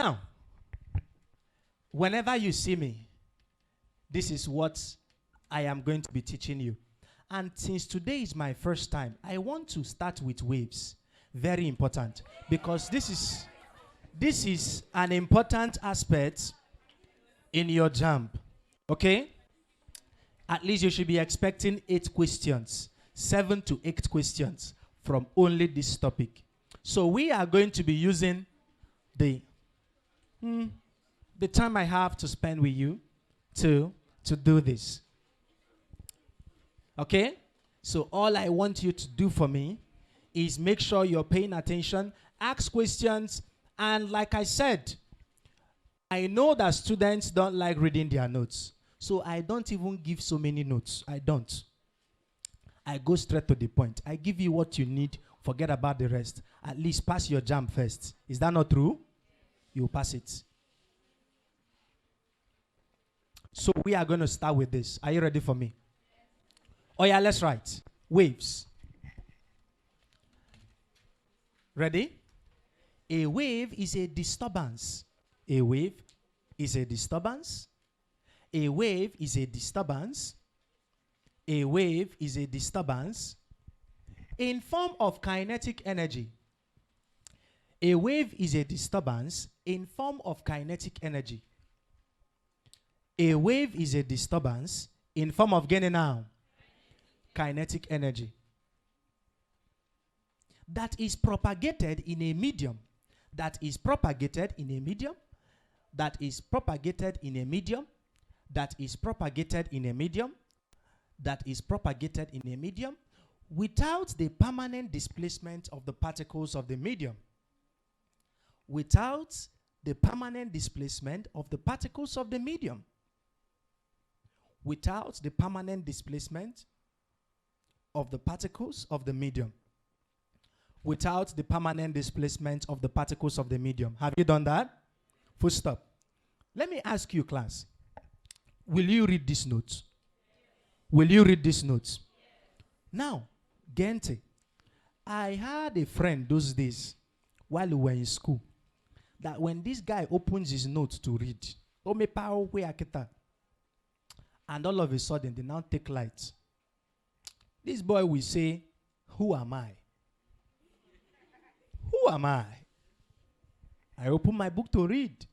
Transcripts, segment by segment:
Now, whenever you see me, this is what I am going to be teaching you. And since today is my first time, I want to start with waves. Very important. Because this is an important aspect in your JAMB. Okay? At least you should be expecting 8 questions. 7 to 8 questions from only this topic. So we are going to be using the time I have to spend with you to do this. Okay? So all I want you to do for me is make sure you're paying attention, ask questions, and like I said, I know that students don't like reading their notes. So I don't even give so many notes. I don't. I go straight to the point. I give you what you need. Forget about the rest. At least pass your JAMB first. Is that not true? You pass it. So we are going to start with this. Are you ready for me? Oh yeah, let's write. Waves. Ready? A wave is a disturbance. A wave is a disturbance. A wave is a disturbance. A wave is a disturbance in form of kinetic energy. A wave is a disturbance in form of kinetic energy. A wave is a disturbance in form of gaining now kinetic energy that is propagated in a medium. That is propagated in a medium. That is propagated in a medium. That is propagated in a medium. That is propagated in a medium without the permanent displacement of the particles of the medium. Without the permanent displacement of the particles of the medium. Without the permanent displacement of the particles of the medium. Without the permanent displacement of the particles of the medium. Have you done that? Full stop. Let me ask you, class. Will you read this note? Will you read this note? Now, Gente, I had a friend those days while we were in school that when this guy opens his notes to read, and all of a sudden they now take light. This boy will say, "Who am I? Who am I?" I opened my book to read.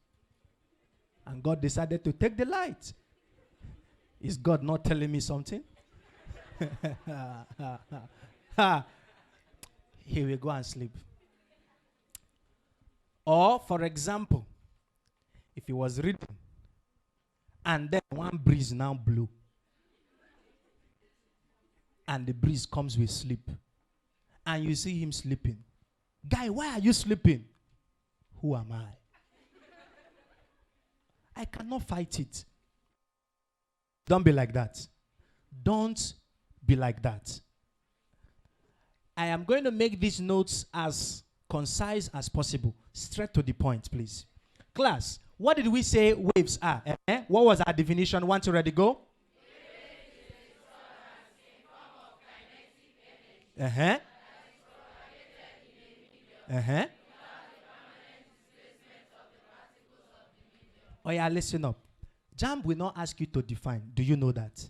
And God decided to take the light. Is God not telling me something? He will go and sleep. Or, for example, if he was reading, and then one breeze now blew, and the breeze comes with sleep, and you see him sleeping. Guy, why are you sleeping? Who am I? I cannot fight it. Don't be like that. Don't be like that. I am going to make these notes as concise as possible. Straight to the point, please. Class, what did we say waves are? What was our definition? 1, 2, ready, go. Oh yeah, listen up. JAMB will not ask you to define. Do you know that?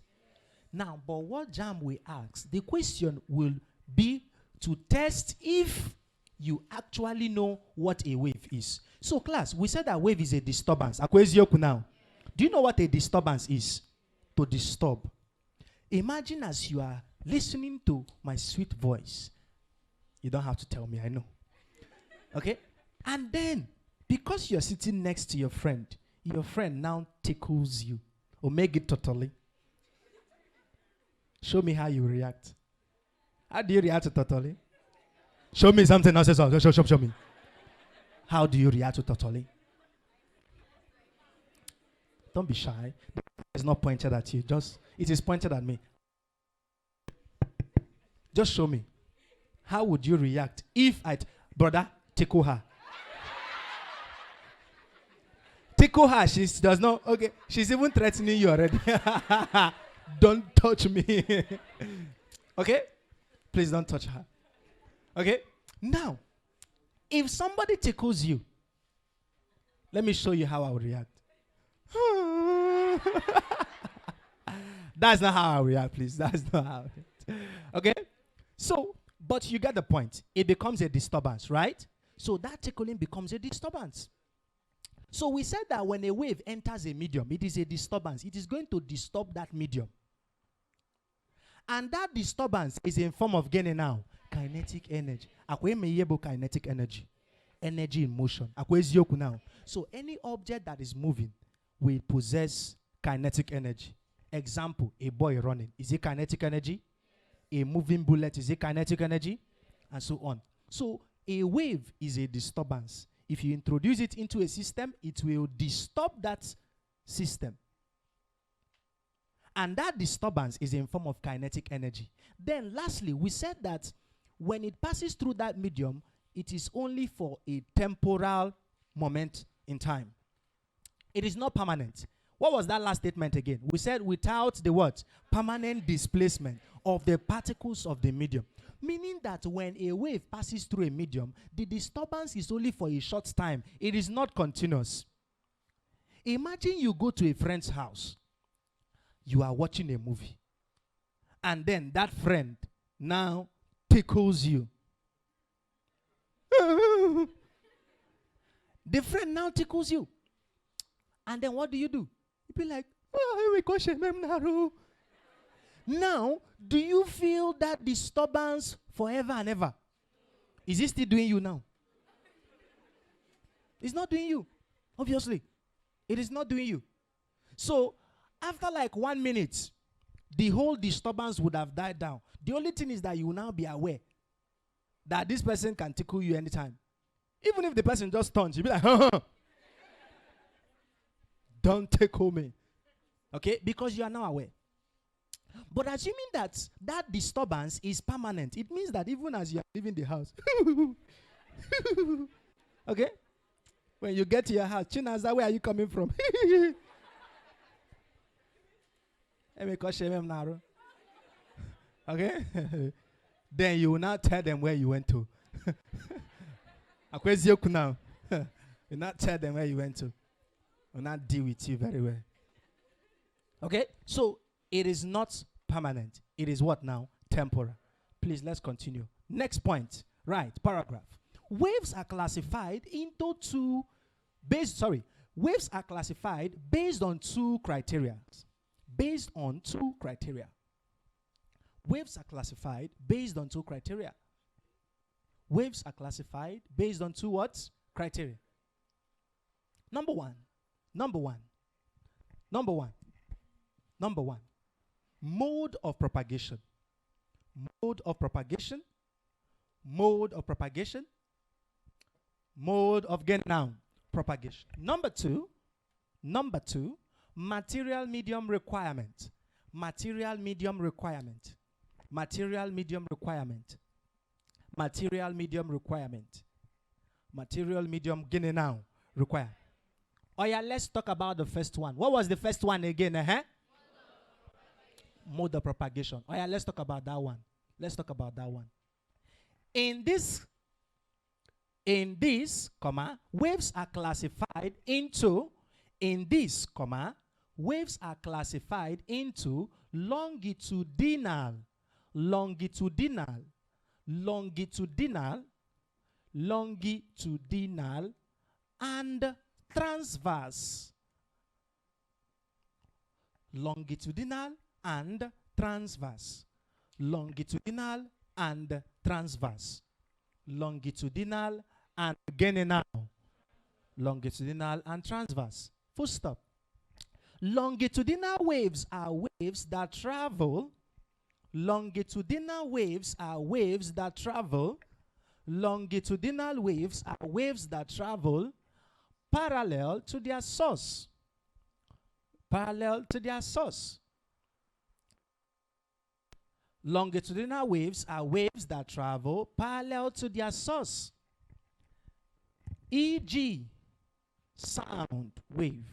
Now, but what JAMB will ask, the question will be to test if you actually know what a wave is. So class, we said that wave is a disturbance. Now, do you know what a disturbance is? To disturb. Imagine as you are listening to my sweet voice. You don't have to tell me, I know. Okay? And then, because you're sitting next to your friend now tickles you. Or make it totally. Show me how you react. How do you react to totally? Show me something else. Show me. How do you react to totally? Don't be shy. It's not pointed at you. It is pointed at me. Just show me. How would you react if brother, tickle her? Tickle her. She does not. Okay. She's even threatening you already. Don't touch me. Okay? Please don't touch her. Okay? Now, if somebody tickles you, Let me show you how I would react. That's not how I react, please. That's not how I react. Okay? So, but you get the point. It becomes a disturbance, right? So that tickling becomes a disturbance. So we said that when a wave enters a medium, it is a disturbance. It is going to disturb that medium. And that disturbance is in form of gaining now kinetic energy. Kinetic energy. Energy in motion. Now. So any object that is moving will possess kinetic energy. Example, a boy running. Is it kinetic energy? A moving bullet, is it kinetic energy? And so on. So a wave is a disturbance. If you introduce it into a system, it will disturb that system. And that disturbance is in form of kinetic energy. Then lastly, we said that when it passes through that medium, it is only for a temporal moment in time. It is not permanent. What was that last statement again? We said without the what? Permanent displacement of the particles of the medium. Meaning that when a wave passes through a medium, the disturbance is only for a short time. It is not continuous. Imagine you go to a friend's house. You are watching a movie. And then that friend now tickles you. The friend now tickles you. And then what do? You be like, oh, now, do you feel that disturbance forever and ever? Is it still doing you now? It's not doing you. Obviously. It is not doing you. So, after like 1 minute, the whole disturbance would have died down. The only thing is that you will now be aware that this person can tickle you anytime. Even if the person just turns, you'll be like, don't tickle me. Okay? Because you are now aware. But assuming that that disturbance is permanent, it means that even as you are leaving the house, okay? When you get to your house, Chinaza, where are you coming from? Okay? Then you will now tell them where you went to. You not tell them where you went to. Will not deal with you very well. Okay? So it is not permanent. It is what now? Temporal. Please, let's continue. Next point. Right, paragraph. Waves are classified into waves are classified based on two criteria. Based on two criteria. Waves are classified based on two criteria. Waves are classified based on two what? Criteria. Number one. Mode of propagation. Mode of propagation. Mode of propagation. Mode of propagation. Number two, material medium requirement. Material medium requirement. Material medium requirement. Material medium requirement. Material medium require. Oh yeah, let's talk about the first one. What was the first one again? Mode of propagation. Oh yeah, let's talk about that one. Let's talk about that one. In this, waves are classified into, waves are classified into longitudinal, and transverse. Longitudinal and transverse. Longitudinal and transverse. Longitudinal and again now. Longitudinal and transverse. Full stop. Longitudinal waves are waves that travel. Longitudinal waves are waves that travel. Longitudinal waves are waves that travel parallel to their source. Parallel to their source. Longitudinal waves are waves that travel parallel to their source. E.g., sound wave.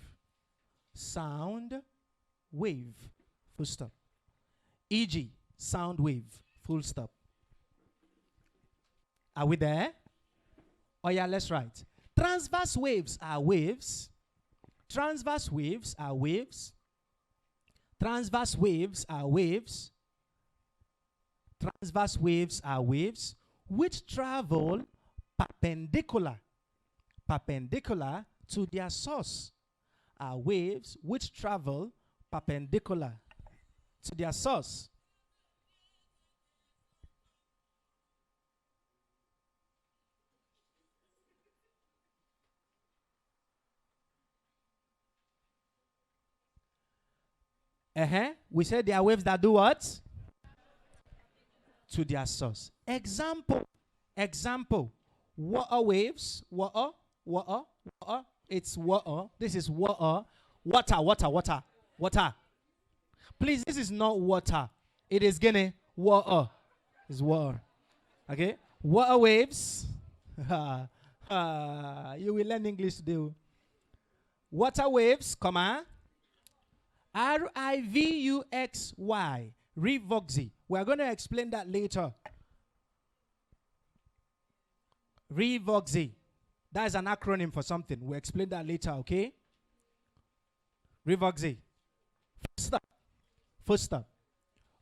Sound wave. Full stop. E.g., sound wave. Full stop. Are we there? Oh yeah, let's write. Transverse waves are waves. Transverse waves are waves. Transverse waves are waves. Transverse waves are waves which travel perpendicular to their source. Are waves which travel perpendicular to their source. We said there are waves that do what? To their source. Example. Water waves. Water. It's water. This is water. Water. Please, this is not water. It is gonna water. It's water. Okay? Water waves. You will learn English today. Water waves, comma. RIVUXY. Revoxy. We are going to explain that later. Revoxy. That is an acronym for something. We'll explain that later, okay? Revoxy. First stop.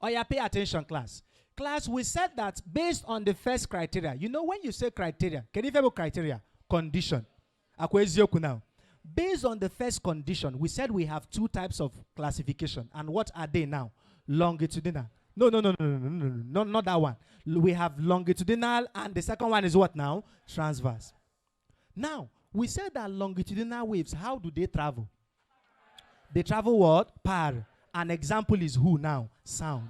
Oh yeah, pay attention, class. Class, we said that based on the first criteria. You know when you say criteria, can you have criteria? Condition. Now. Based on the first condition, we said we have two types of classification. And what are they now? Longitudinal. No, not that one. We have longitudinal, and the second one is what now? Transverse. Now, we said that longitudinal waves, how do they travel? They travel what? Par. An example is who now? Sound.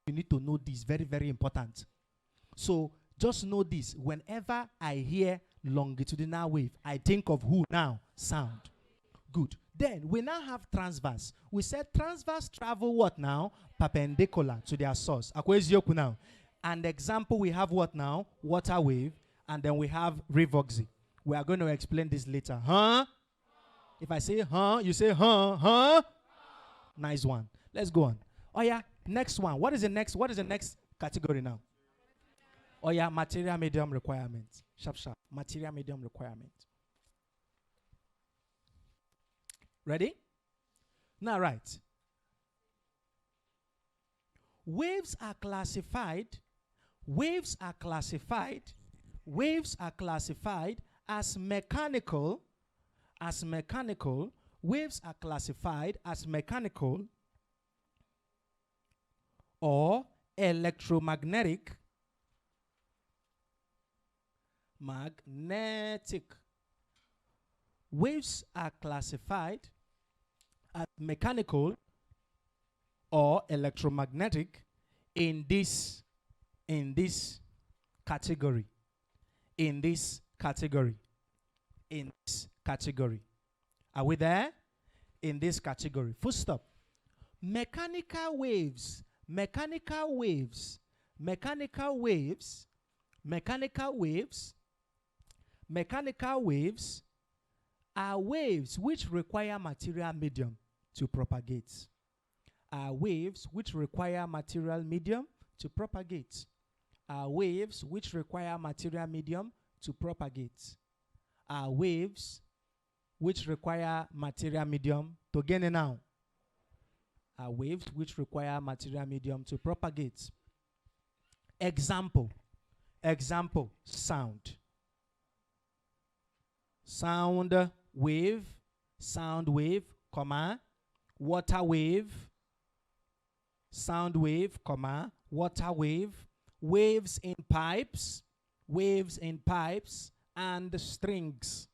You need to know this. Very, very important. So, just know this. Whenever I hear longitudinal wave, I think of who now? Sound. Good. Then we now have transverse. We said transverse travel what now? Perpendicular to their source. Now. And example, we have what now? Water wave. And then we have revoxy. We are going to explain this later. Huh? If I say huh, you say huh? Nice one. Let's go on. Oh yeah, next one. What is the next category now? Oh yeah, material medium requirement. Sharp. Material medium requirement. Ready? Now, right. Waves are classified as mechanical. Waves are classified as mechanical or electromagnetic. Waves are classified as mechanical or electromagnetic in this category. Are we there? In this category. Full stop. Mechanical waves are waves which require material medium to propagate. Are waves which require material medium to propagate. Are waves which require material medium to propagate. Are waves which require material medium to gain it now. Are waves which require material medium to propagate. Example, sound. Sound wave, comma, water wave, sound wave, comma, water wave, waves in pipes, and strings.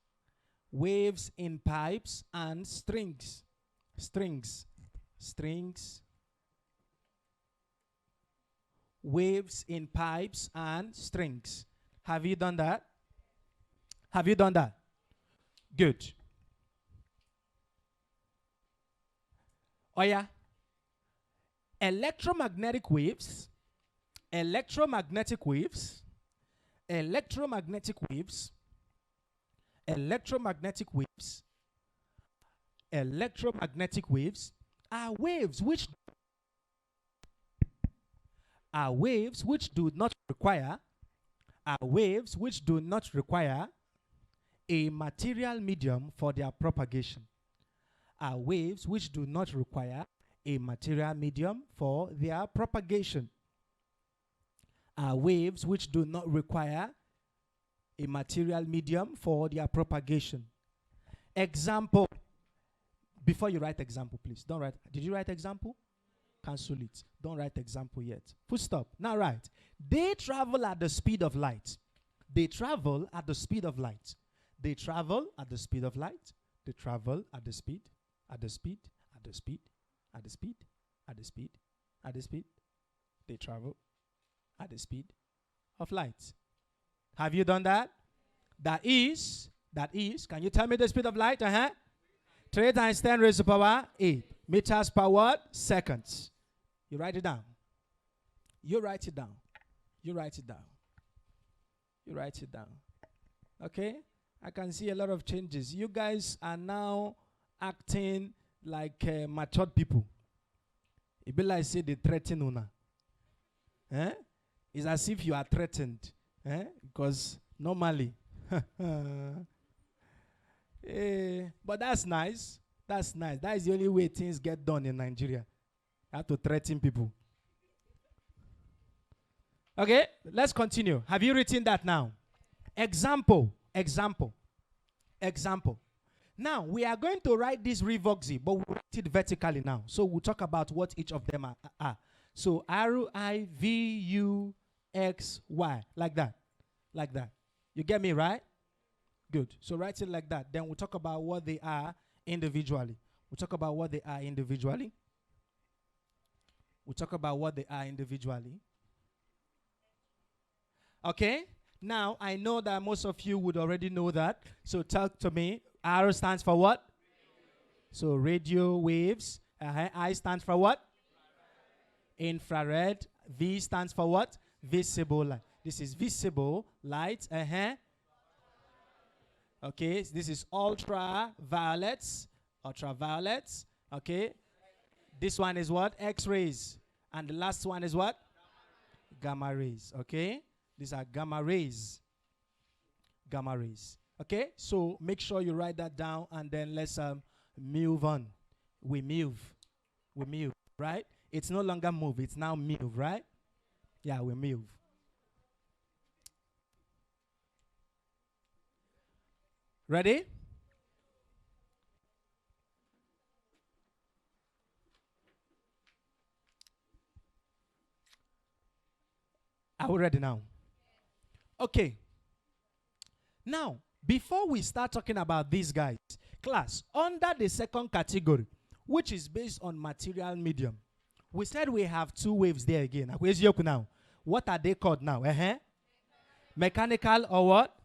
Waves in pipes and strings. Waves in pipes and strings. Have you done that? Good. Oh yeah. Electromagnetic waves are waves which do not require a material medium for their propagation are waves which do not require a material medium for their propagation. Are waves which do not require a material medium for their propagation. Example. Before you write example, please. Don't write. Did you write example? Cancel it. Don't write example yet. Full stop. Now write. They travel at the speed of light. They travel at the speed of light. They travel at the speed of light. They travel at the speed, at the speed, at the speed, at the speed, at the speed, at the speed. They travel at the speed of light. Have you done that? That is, can you tell me the speed of light? 3 times 10 raised to power 8 meters per what? Seconds. You write it down. You write it down. You write it down. You write it down. Okay? I can see a lot of changes. You guys are now acting like matured people. It be like say they threaten una. It's as if you are threatened. Because normally. But that's nice. That's nice. That is the only way things get done in Nigeria. You have to threaten people. Okay, let's continue. Have you written that now? Example. Now, we are going to write this Rivoxy, but we'll write it vertically now. So we'll talk about what each of them are. So R-I-V-U-X-Y. Like that. Like that. You get me, right? Good. So write it like that. Then we'll talk about what they are individually. We'll talk about what they are individually. We'll talk about what they are individually. Okay? Now, I know that most of you would already know that. So talk to me. R stands for what? So radio waves. I stands for what? Infrared. V stands for what? Visible light. This is visible light. Okay, so this is ultraviolets. Ultraviolets. Okay. This one is what? X-rays. And the last one is what? Gamma rays. Okay. These are gamma rays. Gamma rays. Okay. So make sure you write that down and then let's move on. We move. We move. Right? It's no longer move. It's now move. Right? Yeah, we move. Ready? Are we ready now? Okay. Now, before we start talking about these guys, class, under the second category, which is based on material medium, we said we have two waves there again. Where's Yoku now? What are they called now? Mechanical or what?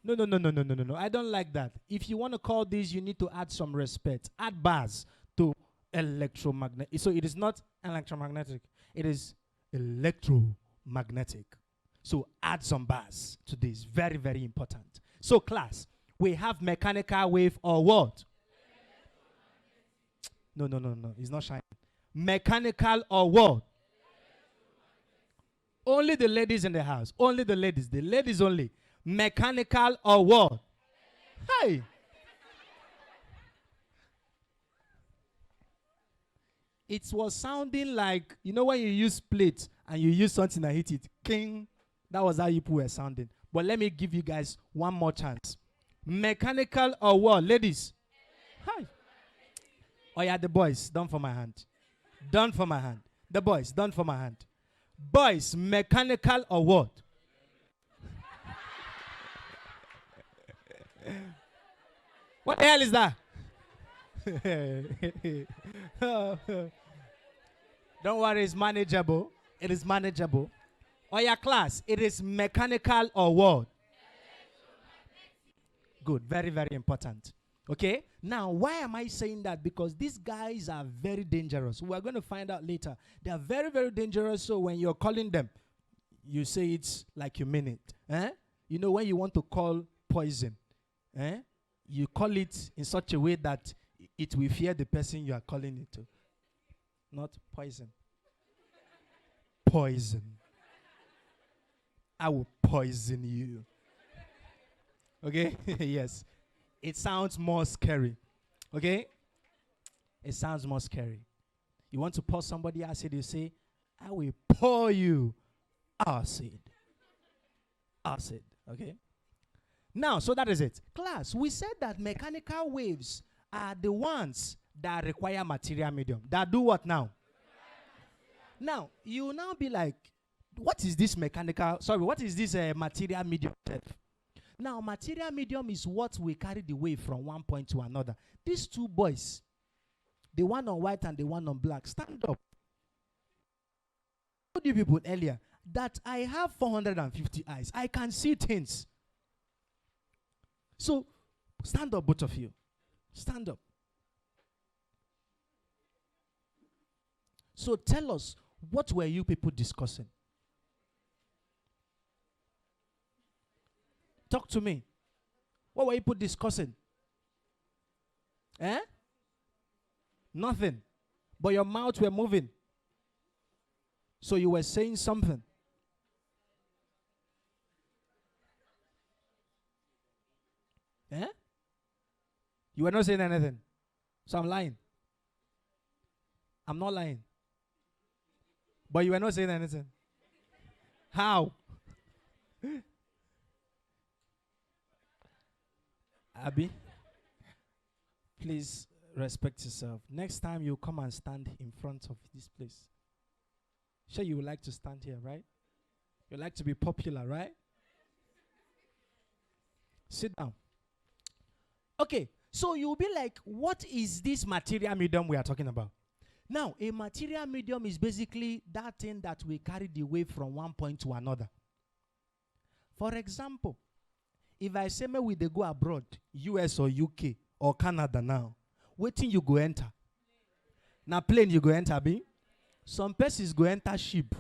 No. I don't like that. If you want to call these, you need to add some respect. Add bars to electromagnetic. So it is not electromagnetic. It is electromagnetic. So add some bars to this. Very, very important. So class, we have mechanical wave or what? No. It's not shining. Mechanical or what? Only the ladies in the house. Only the ladies. The ladies only. Mechanical or what? Hey. It was sounding like, you know when you use plate and you use something and hit it, king. That was how you were sounding. But let me give you guys one more chance. Mechanical or what? Ladies. Hi. Oh yeah, the boys, done for my hand. Done for my hand. The boys, done for my hand. Boys, mechanical or what? What the hell is that? Don't worry, it's manageable. It is manageable. Oh yeah, class, it is mechanical or what? Good, very, very important. Okay, now why am I saying that? Because these guys are very dangerous. We're going to find out later. They are very, very dangerous. So when you're calling them, you say it's like you mean it. You know, when you want to call poison, you call it in such a way that it will fear the person you are calling it to. Not poison. Poison. I will poison you. Okay? Yes. It sounds more scary. Okay? It sounds more scary. You want to pour somebody acid, you say, I will pour you acid. Acid. Okay? Now, so that is it. Class, we said that mechanical waves are the ones that require material medium. That do what now? Now, you will now be like, what is this material medium? Now, material medium is what we carry the wave from one point to another. These two boys, the one on white and the one on black, stand up. I told you people earlier that I have 450 eyes. I can see things. So, stand up, both of you. Stand up. So, tell us, what were you people discussing? Talk to me. What were you people discussing? Eh? Nothing. But your mouth were moving. So you were saying something. Eh? You were not saying anything. So I'm lying. I'm not lying. But you were not saying anything. How? Abby, please respect yourself. Next time you come and stand in front of this place. Sure, you would like to stand here, right? You like to be popular, right? Sit down. Okay, so you'll be like, what is this material medium we are talking about? Now, a material medium is basically that thing that we carry the wave from one point to another. For example, if I say me we they go abroad, US or UK or Canada now, waiting you go enter. Now plane you go enter, be? Some persons go enter ship.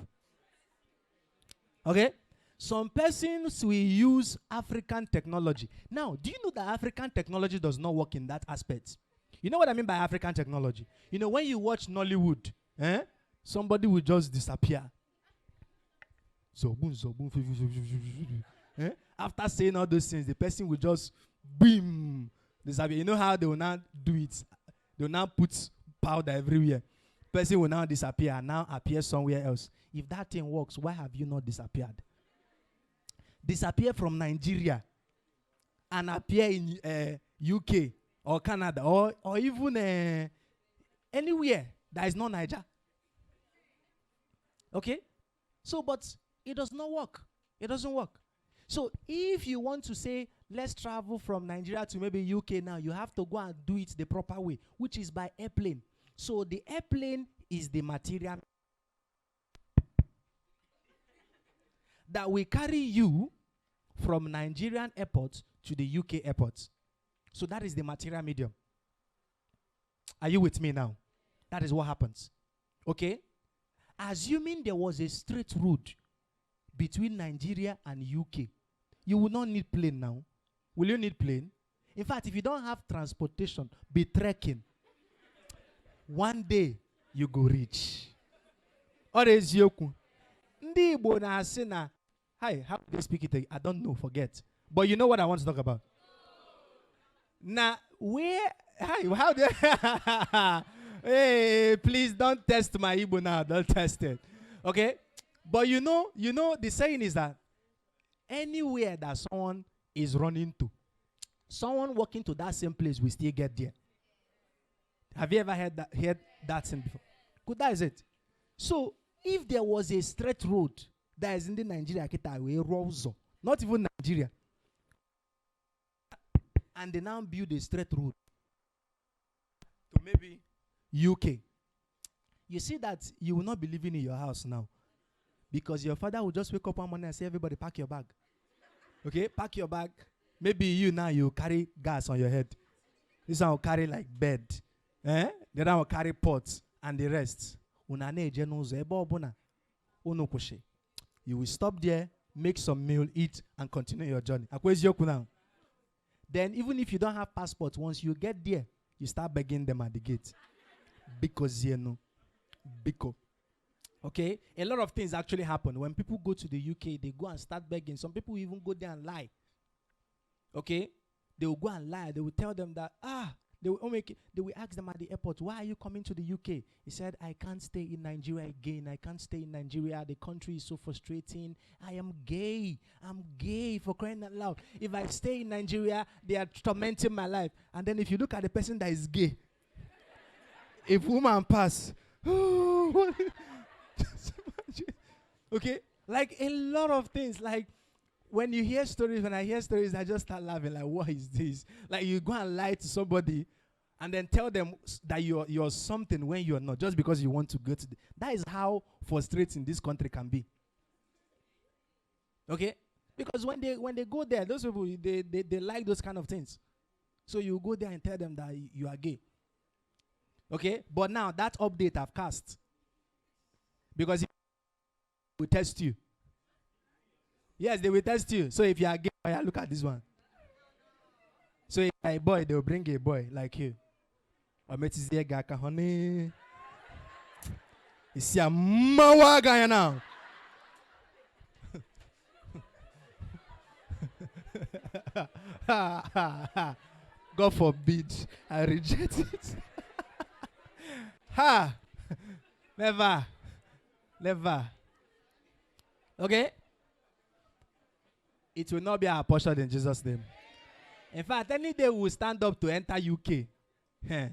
Okay? Some persons will use African technology. Now, do you know that African technology does not work in that aspect? You know what I mean by African technology? You know, when you watch Nollywood, somebody will just disappear. After saying all those things, the person will just boom disappear. You know how they will now do it? They will now put powder everywhere. Person will now disappear and now appear somewhere else. If that thing works, why have you not disappeared? Disappear from Nigeria and appear in UK or Canada or even anywhere that is not Niger. Okay? So, but it does not work. It doesn't work. So, if you want to say, let's travel from Nigeria to maybe UK now, you have to go and do it the proper way, which is by airplane. So, the airplane is the material that will carry you from Nigerian airport to the UK airport. So that is the material medium. Are you with me now? That is what happens. Okay? Assuming there was a straight road between Nigeria and UK, you will not need plane now. Will you need plane? In fact, if you don't have transportation, be trekking. One day, you go reach. Or is yoku? Ndi Igbo na asị na, hi, how do they speak it? I don't know, forget. But you know what I want to talk about? Now, where, hi, how do hey, please don't test my Igbo now. Don't test it. Okay? But you know, the saying is that anywhere that someone is running to, someone walking to that same place will still get there. Have you ever heard that thing before? Good, that is it. So, if there was a straight road that is in the Nigeria, not even Nigeria, and they now build a straight road to maybe UK, you see that you will not be living in your house now. Because your father will just wake up one morning and say, everybody pack your bag. Okay, pack your bag. Maybe you now, you carry gas on your head. This one will carry like bed. The other will carry pots and the rest. You will stop there, make some meal, eat, and continue your journey. Then even if you don't have passport, once you get there, you start begging them at the gate. Because you know. Because. Okay? A lot of things actually happen. When people go to the UK, they go and start begging. Some people even go there and lie. Okay? They will go and lie. They will tell them that, they will ask them at the airport, why are you coming to the UK? He said, I can't stay in Nigeria again. I can't stay in Nigeria. The country is so frustrating. I am gay. I'm gay, for crying out loud. If I stay in Nigeria, they are tormenting my life. And then if you look at the person that is gay, if woman pass, okay? Like a lot of things. Like when I hear stories, I just start laughing. Like, what is this? Like you go and lie to somebody and then tell them that you're something when you're not, just because you want to go to that is how frustrating this country can be. Okay? Because when they go there, those people they like those kind of things. So you go there and tell them that you are gay. Okay? But now that update I've cast. Because we test you. Yes, they will test you. So if you are gay, look at this one. So if you are a boy, they will bring a boy like you. Or metis the gaka honey. You see a mawa guy now. God forbid, I reject it. Never. Okay? It will not be our portion in Jesus' name. In fact, any day we will stand up to enter UK. They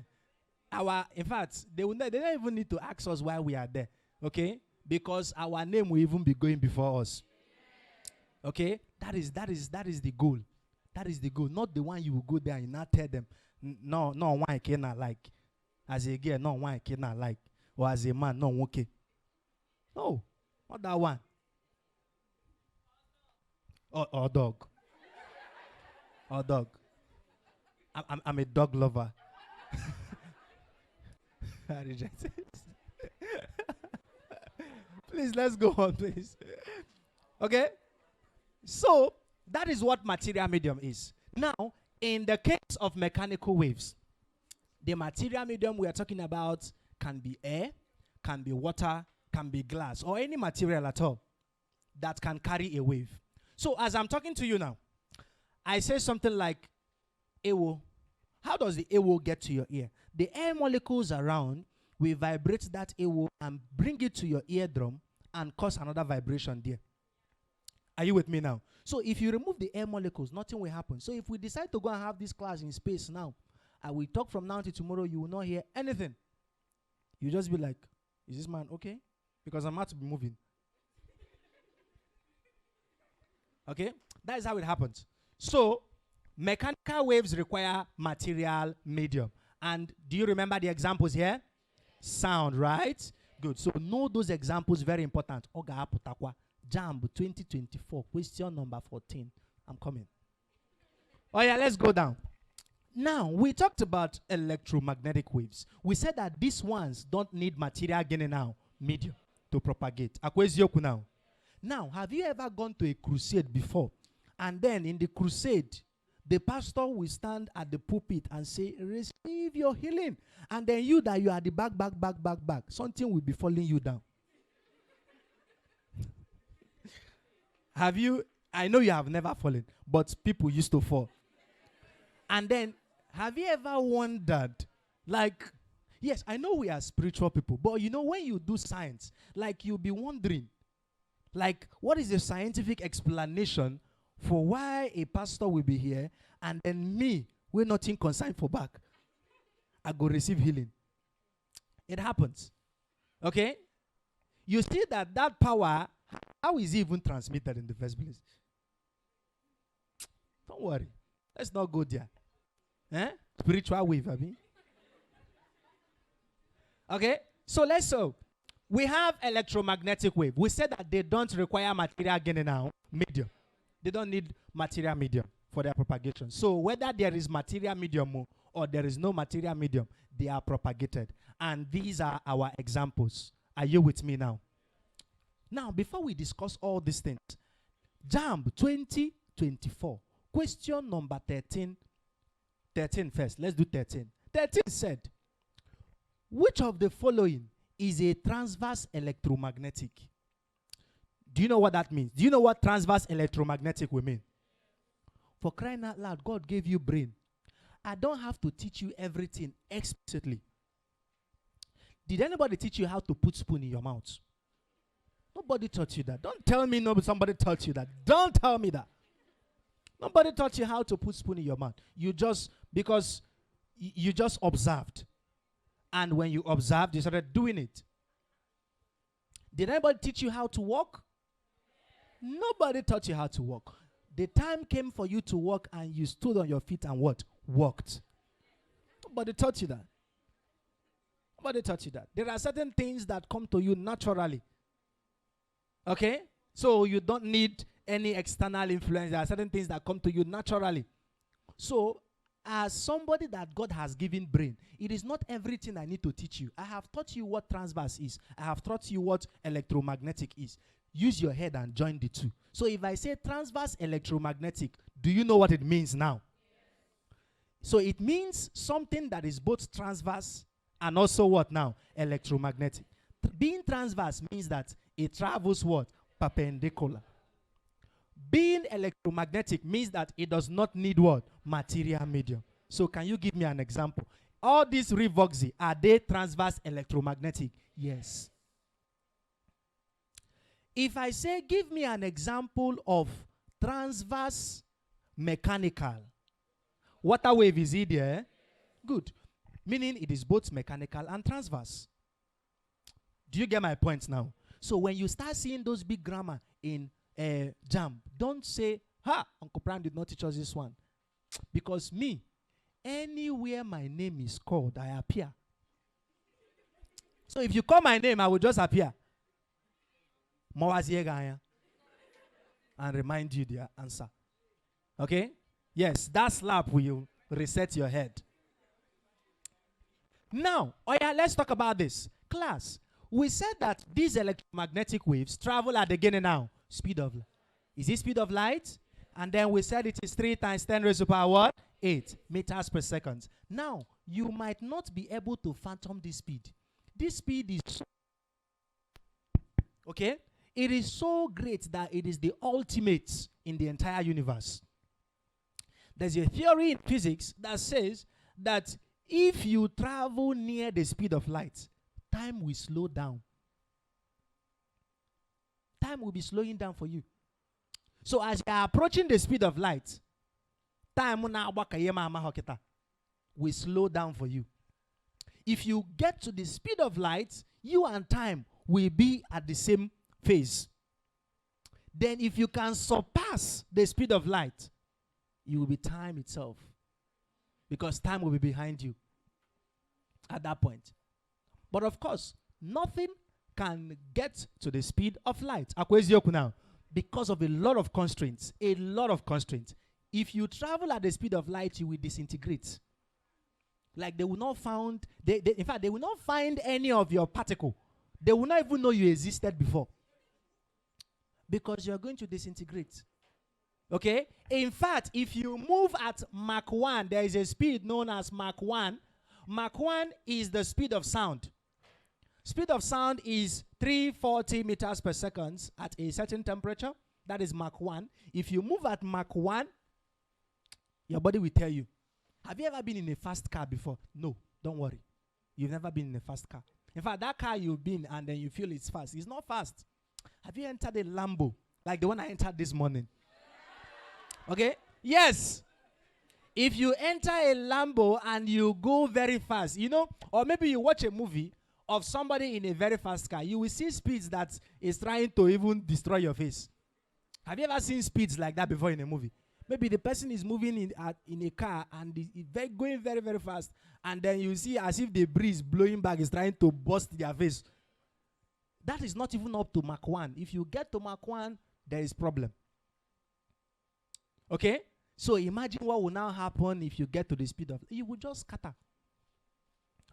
don't even need to ask us why we are there. Okay? Because our name will even be going before us. Okay? That is the goal. That is the goal. Not the one you will go there and not tell them, no one I cannot like. As a girl, no one I cannot like. Or as a man, no okay. No, not that one. Or dog. Or dog. I'm a dog lover. I reject it. Please, let's go on, please. Okay? So, that is what material medium is. Now, in the case of mechanical waves, the material medium we are talking about can be air, can be water, can be glass, or any material at all that can carry a wave. So as I'm talking to you now, I say something like, ewo. How does the ewo get to your ear? The air molecules around will vibrate that ewo and bring it to your eardrum and cause another vibration there. Are you with me now? So if you remove the air molecules, nothing will happen. So if we decide to go and have this class in space now, and we talk from now to tomorrow, you will not hear anything. You just be like, is this man okay? Because I'm about to be moving. Okay? That is how it happens. So, mechanical waves require material medium. And do you remember the examples here? Sound, right? Good. So, know those examples, very important. Oga Aputakwa, JAMB 2024, question number 14. I'm coming. Oh yeah, let's go down. Now, we talked about electromagnetic waves. We said that these ones don't need material gain now, medium, to propagate. Akwezioku now. Now, have you ever gone to a crusade before? And then in the crusade, the pastor will stand at the pulpit and say, receive your healing. And then you are the back, something will be falling you down. Have you? I know you have never fallen, but people used to fall. And then, have you ever wondered, like, yes, I know we are spiritual people, but you know, when you do science, like, you'll be wondering, like, what is the scientific explanation for why a pastor will be here and then me, we're nothing concerned for back? I go receive healing. It happens. Okay? You see that power, how is it even transmitted in the first place? Don't worry. Let's not go there. Spiritual wave, I mean. Okay? So we have electromagnetic wave. We said that they don't require material gain now, medium. They don't need material medium for their propagation. So whether there is material medium or there is no material medium, they are propagated. And these are our examples. Are you with me now? Now, before we discuss all these things, JAMB 2024, question number 13. 13 first. Let's do 13. 13 said, which of the following is a transverse electromagnetic? Do you know what that means? Do you know what transverse electromagnetic will mean? For crying out loud, God gave you brain. I don't have to teach you everything explicitly. Did anybody teach you how to put spoon in your mouth? Nobody taught you that. Don't tell me somebody taught you that. Don't tell me that. Nobody taught you how to put spoon in your mouth. You just, because you just observed. And when you observed, you started doing it. Did anybody teach you how to walk? Nobody taught you how to walk. The time came for you to walk and you stood on your feet and what? Walked. Nobody taught you that. Nobody taught you that. There are certain things that come to you naturally. Okay? So you don't need any external influence. There are certain things that come to you naturally. So, as somebody that God has given brain, it is not everything I need to teach you. I have taught you what transverse is. I have taught you what electromagnetic is. Use your head and join the two. So if I say transverse electromagnetic, do you know what it means now? So it means something that is both transverse and also what now? Electromagnetic. Being transverse means that it travels what? Perpendicular. Being electromagnetic means that it does not need what? Material medium. So can you give me an example? All these revoxy, are they transverse electromagnetic? Yes. If I say, give me an example of transverse mechanical, water wave is it there? Good. Meaning it is both mechanical and transverse. Do you get my point now? So when you start seeing those big grammar in JAMB, don't say, ha, Uncle Pran did not teach us this one. Because me, anywhere my name is called, I appear. So if you call my name, I will just appear. And remind you the answer. Okay? Yes, that slap will reset your head. Now, oh yeah, let's talk about this. Class, we said that these electromagnetic waves travel at the beginning now. Speed of light. Is it speed of light? And then we said it is 3 times 10 raised to power what? 8 meters per second. Now, you might not be able to phantom this speed. This speed is, okay? It is so great that it is the ultimate in the entire universe. There's a theory in physics that says that if you travel near the speed of light, time will slow down. Time will be slowing down for you. So as you are approaching the speed of light, time will slow down for you. If you get to the speed of light, you and time will be at the same phase. Then if you can surpass the speed of light, you will be time itself. Because time will be behind you at that point. But of course, nothing can get to the speed of light. Now, because of a lot of constraints. A lot of constraints. If you travel at the speed of light, you will disintegrate. Like they will not find, in fact, they will not find any of your particle. They will not even know you existed before. Because you are going to disintegrate. Okay? In fact, if you move at Mach 1, there is a speed known as Mach 1. Mach 1 is the speed of sound. Speed of sound is 340 meters per second at a certain temperature. That is Mach 1. If you move at Mach 1, your body will tell you. Have you ever been in a fast car before? No, don't worry. You've never been in a fast car. In fact, that car you've been and then you feel it's fast. It's not fast. Have you entered a Lambo? Like the one I entered this morning. Okay? Yes. If you enter a Lambo and you go very fast, you know, or maybe you watch a movie of somebody in a very fast car, you will see speeds that is trying to even destroy your face. Have you ever seen speeds like that before in a movie? Maybe the person is moving in a car and is going very, very fast, and then you see as if the breeze blowing back is trying to burst their face. That is not even up to Mach 1. If you get to Mach 1, there is problem. Okay? So imagine what will now happen if you get to the speed of, you will just scatter.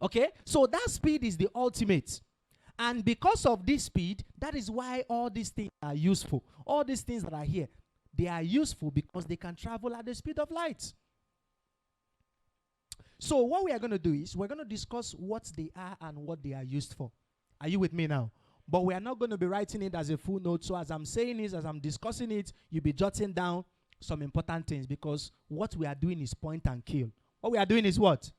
Okay? So that speed is the ultimate. And because of this speed, that is why all these things are useful. All these things that are here, they are useful because they can travel at the speed of light. So what we are going to do is we're going to discuss what they are and what they are used for. Are you with me now? But we are not going to be writing it as a full note. So as I'm saying this, as I'm discussing it, you'll be jotting down some important things, because what we are doing is point and kill. What we are doing is what?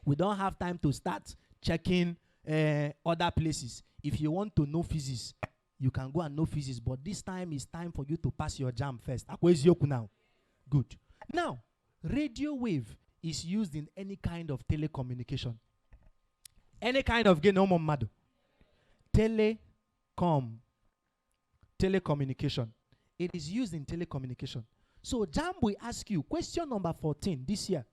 We don't have time to start checking other places. If you want to know physics, you can go and know physics, but this time is time for you to pass your JAM first. Now. Good. Now, radio wave is used in any kind of telecommunication. Any kind of telecommunication. It is used in telecommunication. So JAM will ask you, question number 14 this year.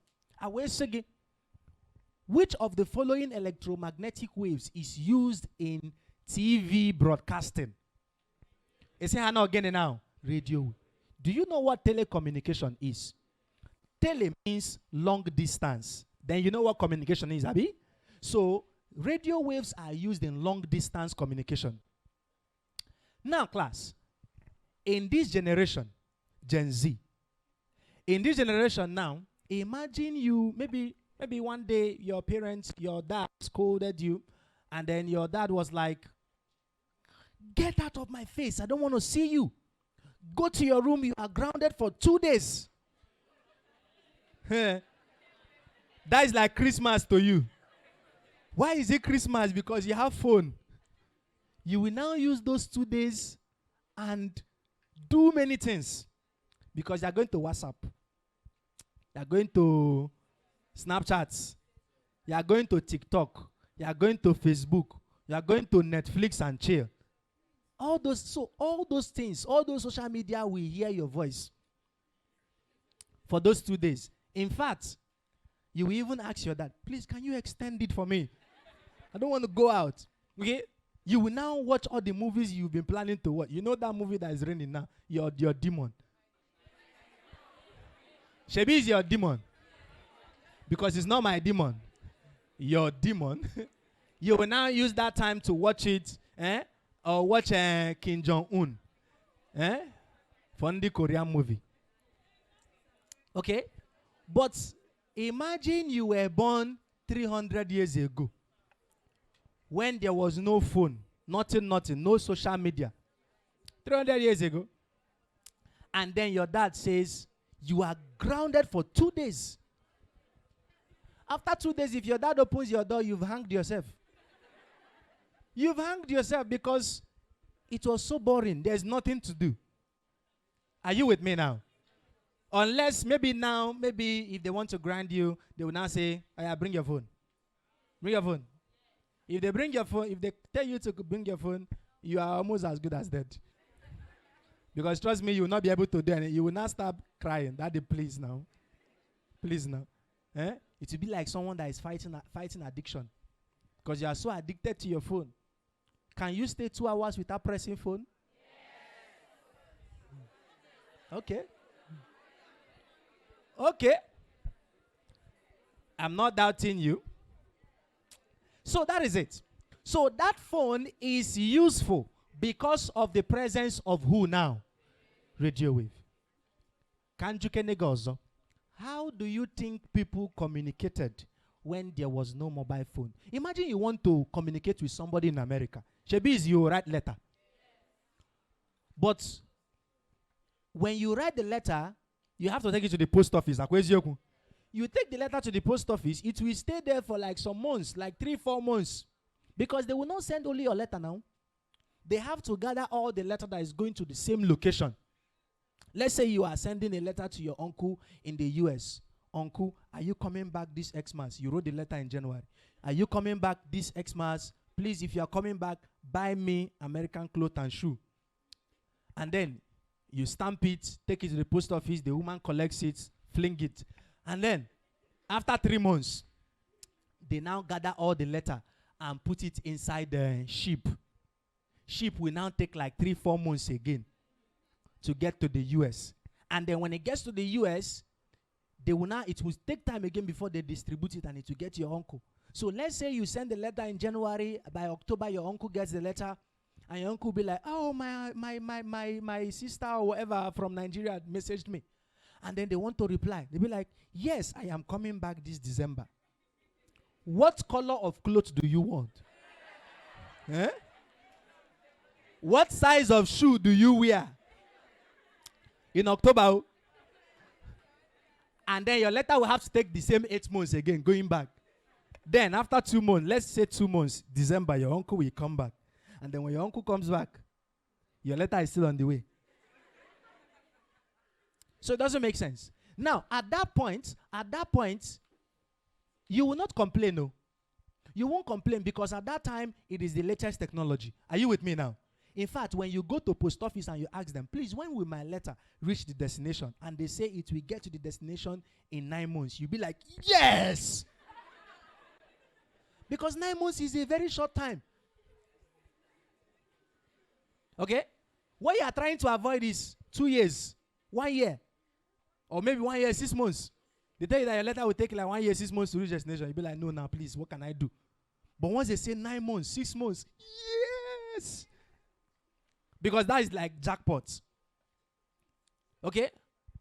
Which of the following electromagnetic waves is used in TV broadcasting? Is it again now? Radio. Do you know what telecommunication is? Tele means long distance. Then you know what communication is, Abi? So radio waves are used in long distance communication. Now, class, in this generation, Gen Z, in this generation now, imagine you, maybe one day your parents, your dad scolded you, and then your dad was like, get out of my face, I don't want to see you. Go to your room, you are grounded for 2 days. That is like Christmas to you. Why is it Christmas? Because you have phone. You will now use those 2 days and do many things. Because you are going to WhatsApp. You are going to Snapchat. You are going to TikTok. You are going to Facebook. You are going to Netflix and chill. All those things, all those social media will hear your voice for those 2 days. In fact, you will even ask your dad, please, can you extend it for me? I don't want to go out. Okay? You will now watch all the movies you've been planning to watch. You know that movie that is raining now? Your demon. Shebi is your demon. Because it's not my demon. Your demon. You will now use that time to watch it, or watch Kim Jong-un. Funny Korean movie. Okay? But imagine you were born 300 years ago, when there was no phone, nothing, no social media. 300 years ago. And then your dad says, you are grounded for 2 days. After 2 days, if your dad opens your door, you've hanged yourself. You've hanged yourself because it was so boring. There's nothing to do. Are you with me now? Unless maybe if they want to grind you, they will now say, oh, yeah, bring your phone. Bring your phone. If they bring your phone, if they tell you to bring your phone, you are almost as good as dead. Because trust me, you will not be able to do anything. You will not start crying. Daddy, please now. Please now. It will be like someone that is fighting addiction. Because you are so addicted to your phone. Can you stay 2 hours without pressing phone? Yes. Okay. Okay. I'm not doubting you. So that is it. So that phone is useful because of the presence of who now? Radio wave. Kanjuke. How do you think people communicated when there was no mobile phone? Imagine you want to communicate with somebody in America. Shebi is you write letter. But when you write the letter, you have to take it to the post office. You take the letter to the post office, it will stay there for like some months, like 3-4 months. Because they will not send only your letter now. They have to gather all the letter that is going to the same location. Let's say you are sending a letter to your uncle in the US. Uncle, are you coming back this Xmas? You wrote the letter in January. Are you coming back this Xmas? Please, if you are coming back, buy me American clothes and shoe. And then you stamp it, take it to the post office, the woman collects it, fling it. And then, after 3 months, they now gather all the letter and put it inside the ship. Ship will now take like 3-4 months again to get to the US. And then when it gets to the US, it will take time again before they distribute it and it will get to your uncle. So let's say you send the letter in January, by October your uncle gets the letter, and your uncle will be like, oh, my sister or whatever from Nigeria messaged me. And then they want to reply. They'll be like, yes, I am coming back this December. What color of clothes do you want? Eh? What size of shoe do you wear? In October. Oh. And then your letter will have to take the same 8 months again, going back. Then after 2 months, let's say 2 months, December, your uncle will come back. And then when your uncle comes back, your letter is still on the way. So it doesn't make sense. Now, at that point, you will not complain, no. You won't complain because at that time, it is the latest technology. Are you with me now? In fact, when you go to post office and you ask them, please, when will my letter reach the destination? And they say it will get to the destination in 9 months. You'll be like, yes! Because 9 months is a very short time. Okay? What you are trying to avoid is 2 years, 1 year, or maybe 1 year, 6 months. They tell you that your letter will take like 1 year, 6 months to reach destination. You'll be like, no, now, please, what can I do? But once they say 9 months, 6 months, yes! Because that is like jackpot. Okay?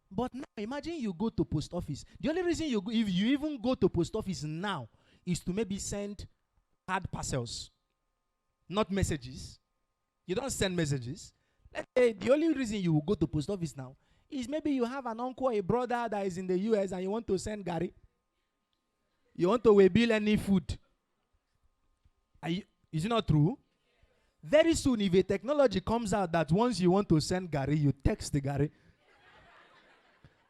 But now, imagine you go to post office. The only reason you go, if you even go to post office now, is to maybe send hard parcels, not messages. You don't send messages. Let's say the only reason you will go to post office now is maybe you have an uncle or a brother that is in the US and you want to send Gary. You want to bill any food. Is it not true? Very soon, if a technology comes out that once you want to send Gary, you text the Gary.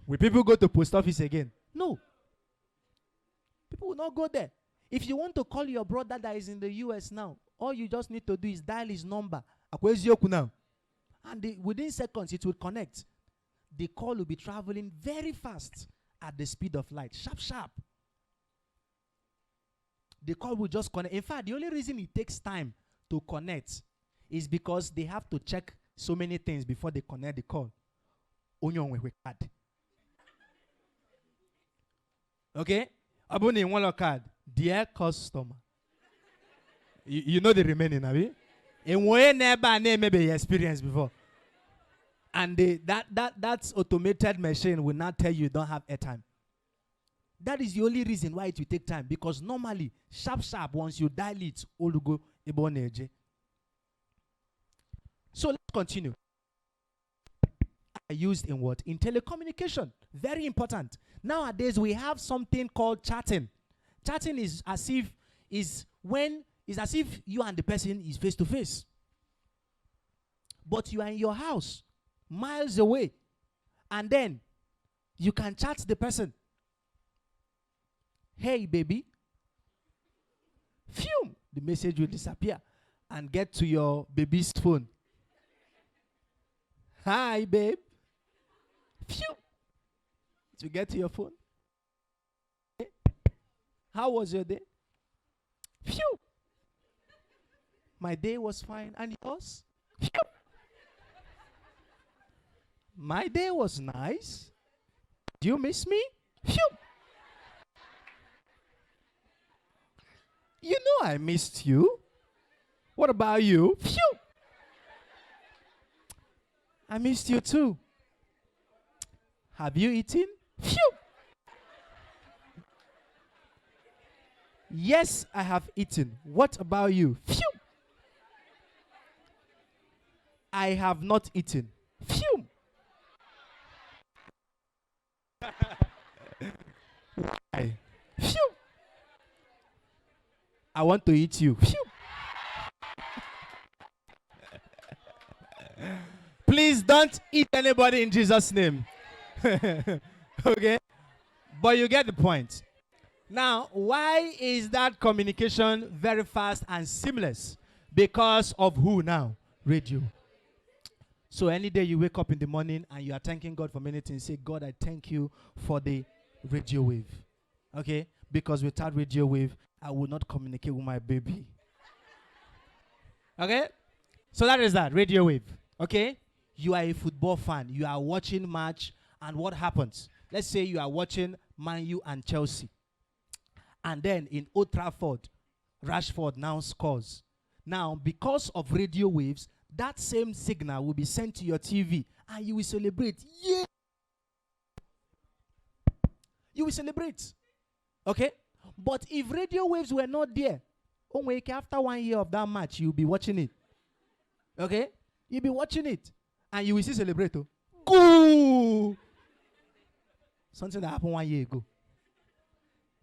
Will people go to post office again? No. People will not go there. If you want to call your brother that is in the US now, all you just need to do is dial his number. And within seconds, it will connect. The call will be traveling very fast at the speed of light. Sharp, sharp. The call will just connect. In fact, the only reason it takes time to connect is because they have to check so many things before they connect the call. Okay? Abone one card. Dear customer. You know the remaining, have you? And we never maybe experienced before. And that automated machine will not tell you don't have airtime. That is the only reason why it will take time. Because normally, sharp, once you dial it, all go eboneje. So let's continue. Used in what? In telecommunication. Very important. Nowadays, we have something called chatting. Chatting is as if you and the person is face to face. But you are in your house, miles away, and then you can chat the person. Hey, baby. Phew, the message will disappear and get to your baby's phone. Hi, babe. Phew. To get to your phone. How was your day? Phew. My day was fine. And yours? Phew. My day was nice. Do you miss me? Phew. You know I missed you. What about you? Phew. I missed you too. Have you eaten? Phew. Yes, I have eaten. What about you? Phew. I have not eaten. Phew. Why? Phew. I want to eat you. Phew. Please don't eat anybody in Jesus' name. Okay? But you get the point. Now, why is that communication very fast and seamless? Because of who now? Radio. So any day you wake up in the morning and you are thanking God for many things, say, God, I thank you for the radio wave. Okay? Because without radio wave, I will not communicate with my baby. Okay? So that is that, radio wave. Okay? You are a football fan. You are watching match, and what happens? Let's say you are watching Man U and Chelsea. And then in Old Trafford, Rashford now scores. Now, because of radio waves, that same signal will be sent to your TV, and you will celebrate. Yeah! You will celebrate. Okay? But if radio waves were not there, after 1 year of that match, you'll be watching it. Okay? You'll be watching it. And you will see celebrate. Oh. Cool. Something that happened 1 year ago.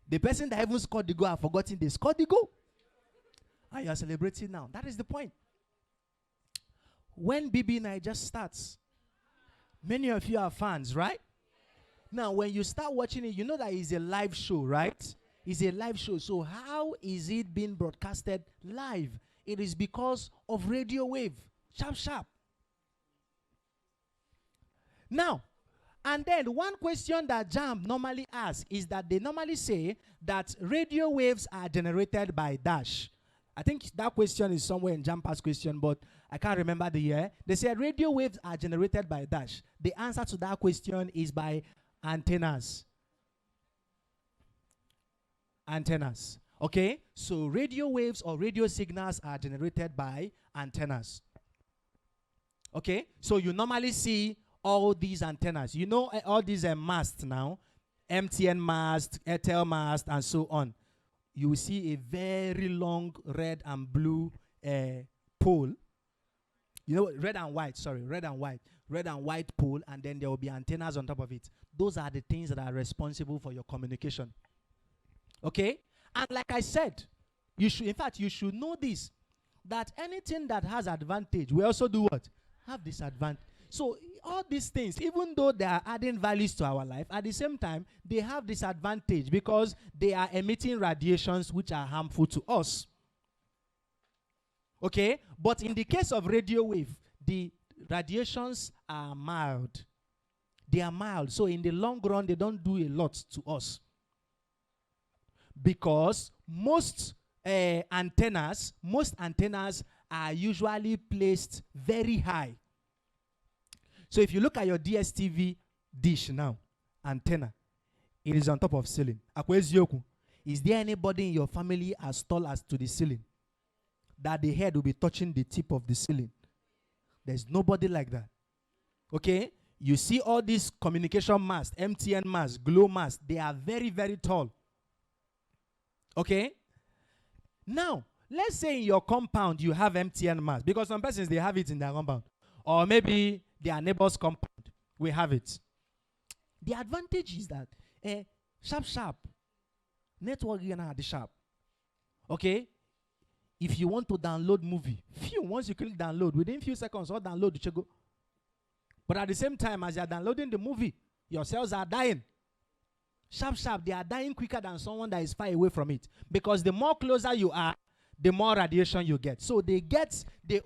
The person that even scored the goal have forgotten they scored the goal. And you are celebrating now. That is the point. When BB Night just starts, many of you are fans, right? Now, when you start watching it, you know that it's a live show, right? It's a live show. So how is it being broadcasted live? It is because of radio wave. Sharp, sharp. Now, and then one question that JAMB normally asks is that they normally say that radio waves are generated by dash. I think that question is somewhere in JAMB past question, but I can't remember the year. They say radio waves are generated by dash. The answer to that question is by antennas. Antennas. Okay? So radio waves or radio signals are generated by antennas. Okay? So you normally see all these antennas. You know all these masts now. MTN mast, Airtel mast, and so on. You will see a very long red and blue pole. You know, red and white, sorry, red and white. Red and white pole, and then there will be antennas on top of it. Those are the things that are responsible for your communication. Okay? And like I said, you should, in fact, you should know this, that anything that has advantage, we also do what? Have disadvantage. So all these things, even though they are adding values to our life, at the same time, they have disadvantage because they are emitting radiations which are harmful to us. Okay? But in the case of radio wave, the radiations are mild. They are mild. So in the long run, they don't do a lot to us. Because most antennas are usually placed very high. So if you look at your DSTV dish now, antenna, it is on top of ceiling. Is there anybody in your family as tall as to the ceiling that the head will be touching the tip of the ceiling? There's nobody like that. Okay? You see all these communication masts, MTN masts, Glow masts, they are very, very tall. Okay? Now, let's say in your compound you have MTN mast, because some persons, they have it in their compound. Or maybe their neighbor's compound, we have it. The advantage is that sharp, network gonna the sharp. Okay? If you want to download movie, once you click download, within few seconds, all download the go. But at the same time, as you're downloading the movie, your cells are dying. Sharp, they are dying quicker than someone that is far away from it. Because the more closer you are, the more radiation you get. So they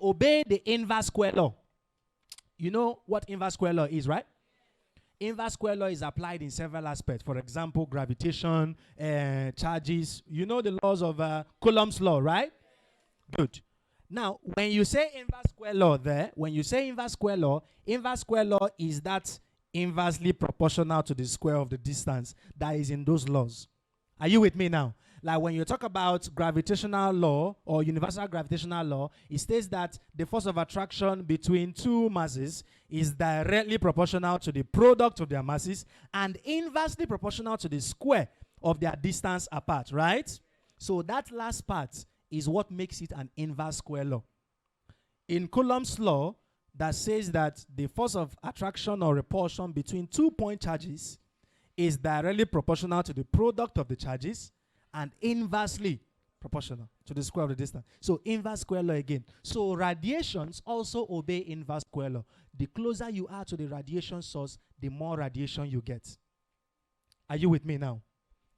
obey the inverse square law. You know what inverse square law is, right? Inverse square law is applied in several aspects. For example, gravitation, charges. You know the laws of Coulomb's law, right? Good. Now, when you say inverse square law there, inverse square law is that inversely proportional to the square of the distance that is in those laws. Are you with me now? Like when you talk about gravitational law or universal gravitational law, it states that the force of attraction between two masses is directly proportional to the product of their masses and inversely proportional to the square of their distance apart, right? So that last part is what makes it an inverse square law. In Coulomb's law, that says that the force of attraction or repulsion between 2 point charges is directly proportional to the product of the charges and inversely proportional to the square of the distance. So inverse square law again. So radiations also obey inverse square law. The closer you are to the radiation source, the more radiation you get. Are you with me now?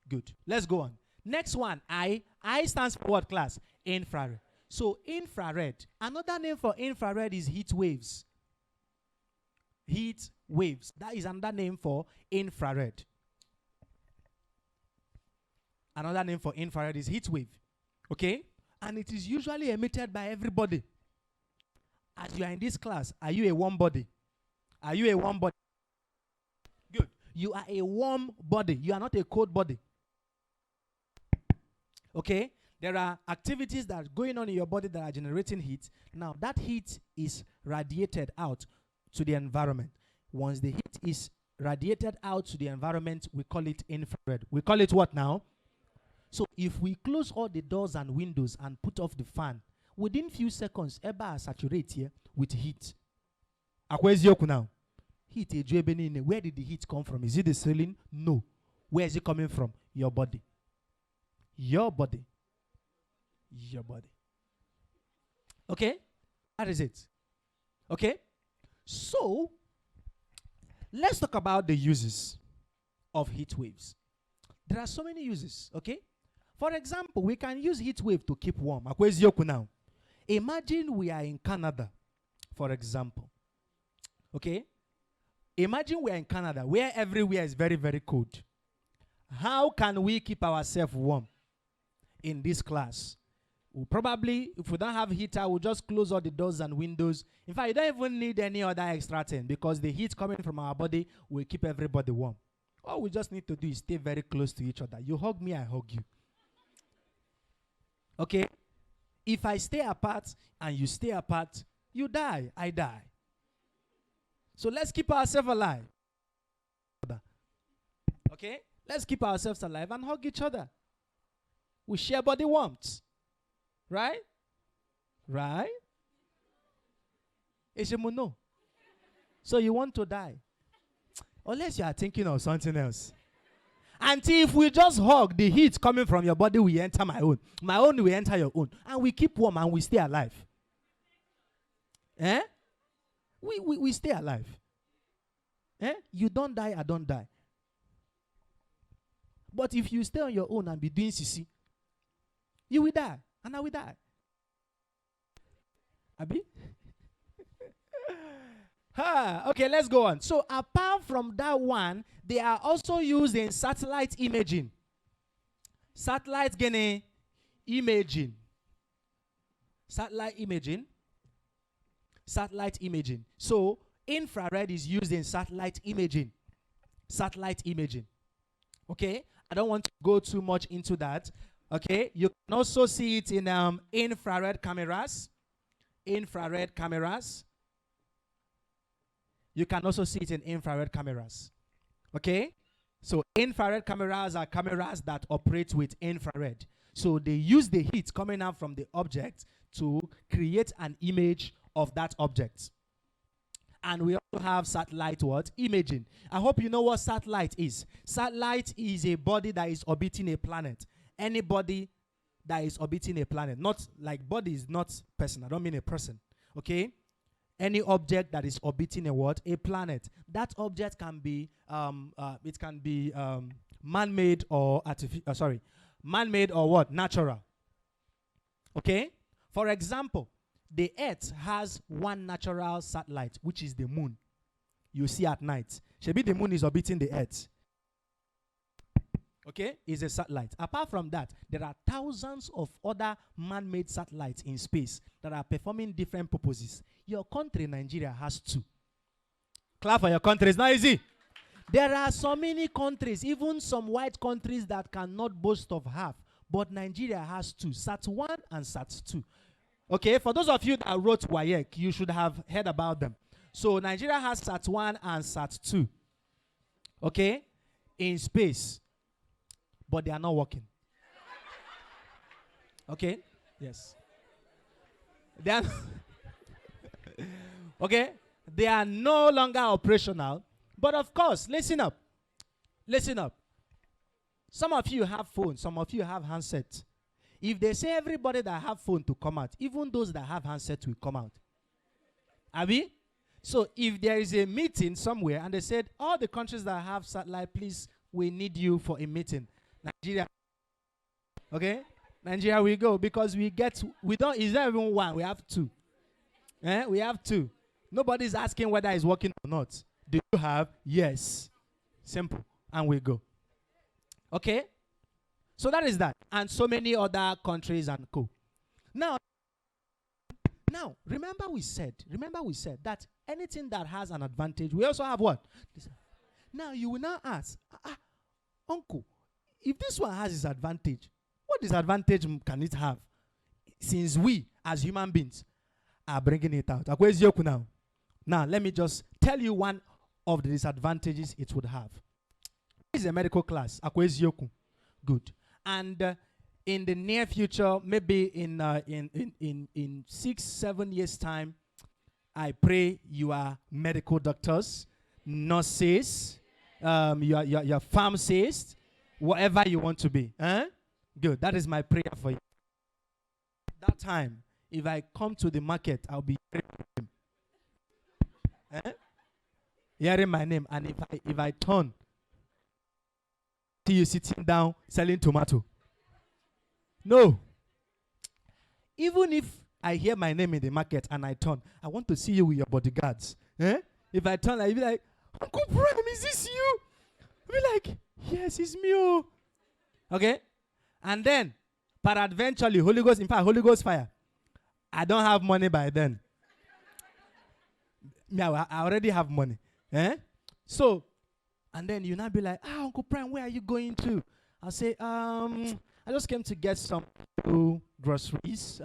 Good. Let's go on. Next one, I. I stands for what class? Infrared. So infrared, another name for infrared is heat waves. Heat waves. That is another name for infrared. Another name for infrared is heat wave. Okay? And it is usually emitted by everybody. As you are in this class, are you a warm body? Are you a warm body? Good. You are a warm body. You are not a cold body. Okay? There are activities that are going on in your body that are generating heat. Now, that heat is radiated out to the environment. Once the heat is radiated out to the environment, we call it infrared. We call it what now? So, if we close all the doors and windows and put off the fan, within few seconds, Eba saturate here with heat. Now. Heat, where did the heat come from? Is it the ceiling? No. Where is it coming from? Your body. Your body. Your body. Okay? That is it. Okay? So, let's talk about the uses of heat waves. There are so many uses, okay? For example, we can use heat wave to keep warm. Now. Imagine we are in Canada, for example. Okay? Imagine we are in Canada, where everywhere is very, very cold. How can we keep ourselves warm in this class? We'll probably, if we don't have heater, we'll just close all the doors and windows. In fact, you don't even need any other extra thing, because the heat coming from our body will keep everybody warm. All we just need to do is stay very close to each other. You hug me, I hug you. Okay? If I stay apart and you stay apart, you die, I die. So let's keep ourselves alive. Okay? Let's keep ourselves alive and hug each other. We share body warmth. Right? Right? No. So you want to die. Unless you are thinking of something else. Until if we just hug, the heat coming from your body will enter my own. My own will enter your own. And we keep warm and we stay alive. Eh? We stay alive. Eh? You don't die, I don't die. But if you stay on your own and be doing CC, you will die. And I will die. Abi? Okay, let's go on. So apart from that one, they are also used in satellite imaging. Satellite imaging. Satellite imaging. Satellite imaging. So infrared is used in satellite imaging. Satellite imaging. Okay? I don't want to go too much into that. Okay? You can also see it in infrared cameras. Infrared cameras. You can also see it in infrared cameras. Okay? So infrared cameras are cameras that operate with infrared. So they use the heat coming out from the object to create an image of that object. And we also have satellite what? Imaging. I hope you know what satellite is. Satellite is a body that is orbiting a planet. Any body that is orbiting a planet. Not like body is not person. I don't mean a person. Okay? Any object that is orbiting a what? A planet. That object can be man-made or man-made or what? Natural. Okay? For example, the Earth has one natural satellite, which is the moon. You see at night. Maybe the moon is orbiting the Earth. Okay? It's a satellite. Apart from that, there are thousands of other man-made satellites in space that are performing different purposes. Your country, Nigeria, has 2. Clap for your country. It's not easy. There are so many countries, even some white countries that cannot boast of half. But Nigeria has 2. Sat-1 and Sat-2. Okay? For those of you that wrote WAEC, you should have heard about them. So Nigeria has Sat-1 and Sat-2. Okay? In space. But they are not working. Okay? Yes. They are okay? They are no longer operational. But of course, listen up. Listen up. Some of you have phones. Some of you have handsets. If they say everybody that have phone to come out, even those that have handsets will come out. Abi? So if there is a meeting somewhere and they said, all the countries that have satellite, please, we need you for a meeting. Nigeria. Okay? Nigeria we go because we don't, is there even one? We have 2. We have 2. Nobody's asking whether it's working or not. Do you have? Yes. Simple. And we go. Okay? So that is that. And so many other countries and co. Now, remember we said that anything that has an advantage, we also have what? Now you will now ask, uncle, if this one has its advantage, what disadvantage can it have? Since we, as human beings, are bringing it out. Now, let me just tell you one of the disadvantages it would have. This is a medical class. Good. And in the near future, maybe in 6-7 years' time, I pray you are medical doctors. nurses, your pharmacist, whatever you want to be. Huh? Good. That is my prayer for you. That time, if I come to the market, I'll be hearing my name. And if I turn, see you sitting down selling tomato. No. Even if I hear my name in the market and I turn, I want to see you with your bodyguards. If I turn, I'll be like, Uncle Prime, is this you? I'll be like, yes, it's me. Oh. Okay? And then, peradventurely, Holy Ghost, in fact, Holy Ghost fire. I don't have money by then. Me, I already have money. So, and then you now be like, Uncle Prime, where are you going to? I'll say, I just came to get some groceries,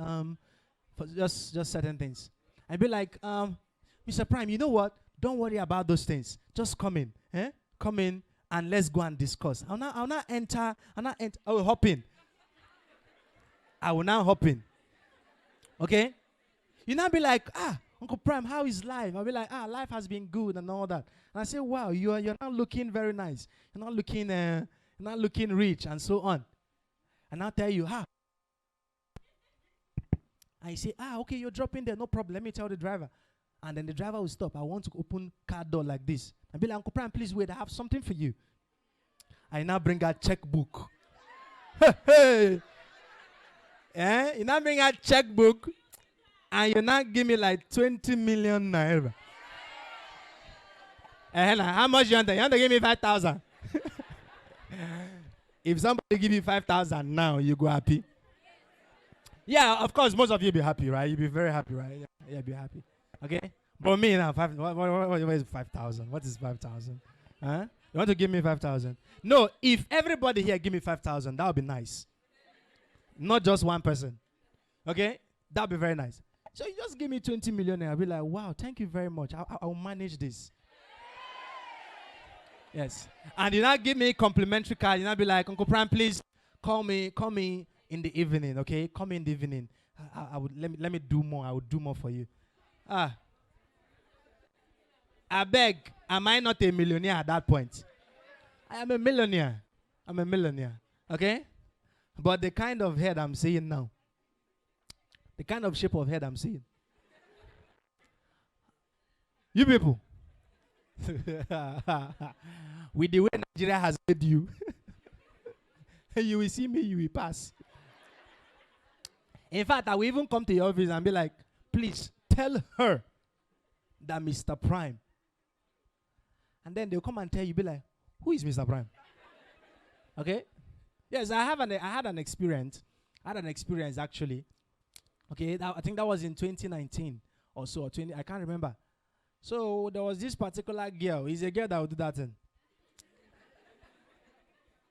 for just certain things. I'd be like, Mr. Prime, you know what? Don't worry about those things. Just come in. Come in and let's go and discuss. I'll now enter. I will hop in. I will now hop in. Okay? You now be like, Uncle Prime, how is life? I'll be like, life has been good and all that. And I say, wow, you're not looking very nice. You're not looking rich and so on. And I'll tell you, I say, okay, you're dropping there, no problem. Let me tell the driver. And then the driver will stop. I want to open car door like this. I'll be like, Uncle Prime, please wait, I have something for you. I now bring a checkbook. Hey. You now bring a checkbook. And you now give me like 20 million naira. How much you want? You want to give me 5,000? If somebody give you 5,000 now, you go happy. Yeah, of course, most of you be happy, right? You'll be very happy, right? Yeah, be happy. Okay? But me now, what is 5,000? What is 5,000? Huh? You want to give me 5,000? No, if everybody here give me 5,000, that would be nice. Not just one person. Okay? That would be very nice. So you just give me 20 million and I'll be like, wow, thank you very much. I'll manage this. Yes. And you now give me complimentary card. You now be like, Uncle Prime, please call me in the evening, okay? Call me in the evening. I would let me do more. I would do more for you. I beg, am I not a millionaire at that point? I am a millionaire. I'm a millionaire. Okay? But the kind of head I'm seeing now, the kind of shape of head I'm seeing. You people. With the way Nigeria has made you, you will see me, you will pass. In fact, I will even come to your office and be like, please tell her that Mr. Prime. And then they'll come and tell you, be like, who is Mr. Prime? Okay? Yes, I had an experience. I had an experience actually. Okay, I think that was in 2019 or so, or 20, I can't remember. So there was this particular girl. It's a girl that would do that thing.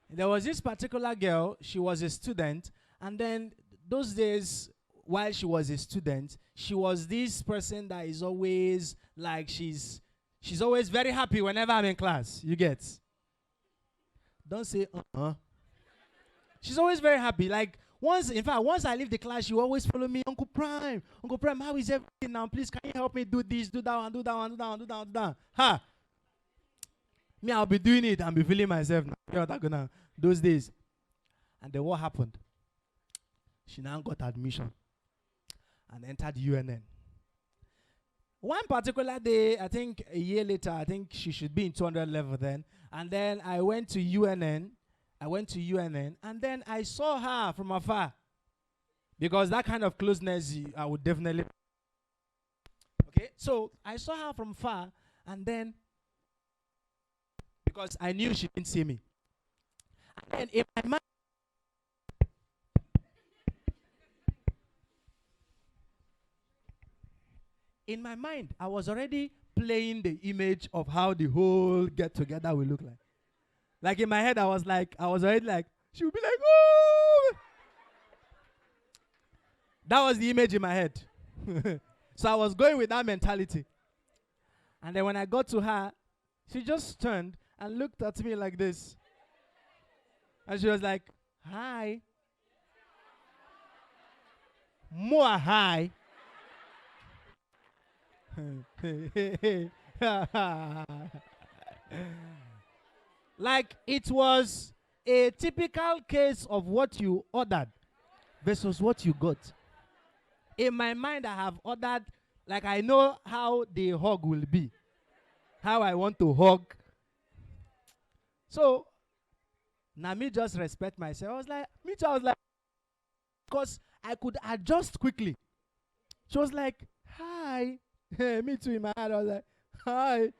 There was this particular girl. She was a student. And then those days, while she was a student, she was this person that is always like, she's always very happy whenever I'm in class. You get? Don't say, She's always very happy. Like, once I leave the class, she always follow me, Uncle Prime, how is everything now? Please, can you help me do this, do that, and do that, and do that, and do that, and do that? Ha! Me, I'll be doing it and be feeling myself now. You know what I'm gonna those days. And then what happened? She now got admission and entered UNN. One particular day, I think a year later, I think she should be in 200 level then. And then I went to UNN. And then I saw her from afar. Because that kind of closeness, I would definitely. Okay, so I saw her from far, and then, because I knew she didn't see me. And then in my mind, I was already playing the image of how the whole get-together will look like. Like in my head, I was already like, she would be like, oh! That was the image in my head. So I was going with that mentality. And then when I got to her, she just turned and looked at me like this. And she was like, hi. More hi. Like it was a typical case of what you ordered versus what you got. In my mind, I have ordered, like I know how the hug will be, how I want to hug. So, now me just respect myself. I was like, me too, I was like, because I could adjust quickly. She was like, hi. Me too in my head. I was like, hi.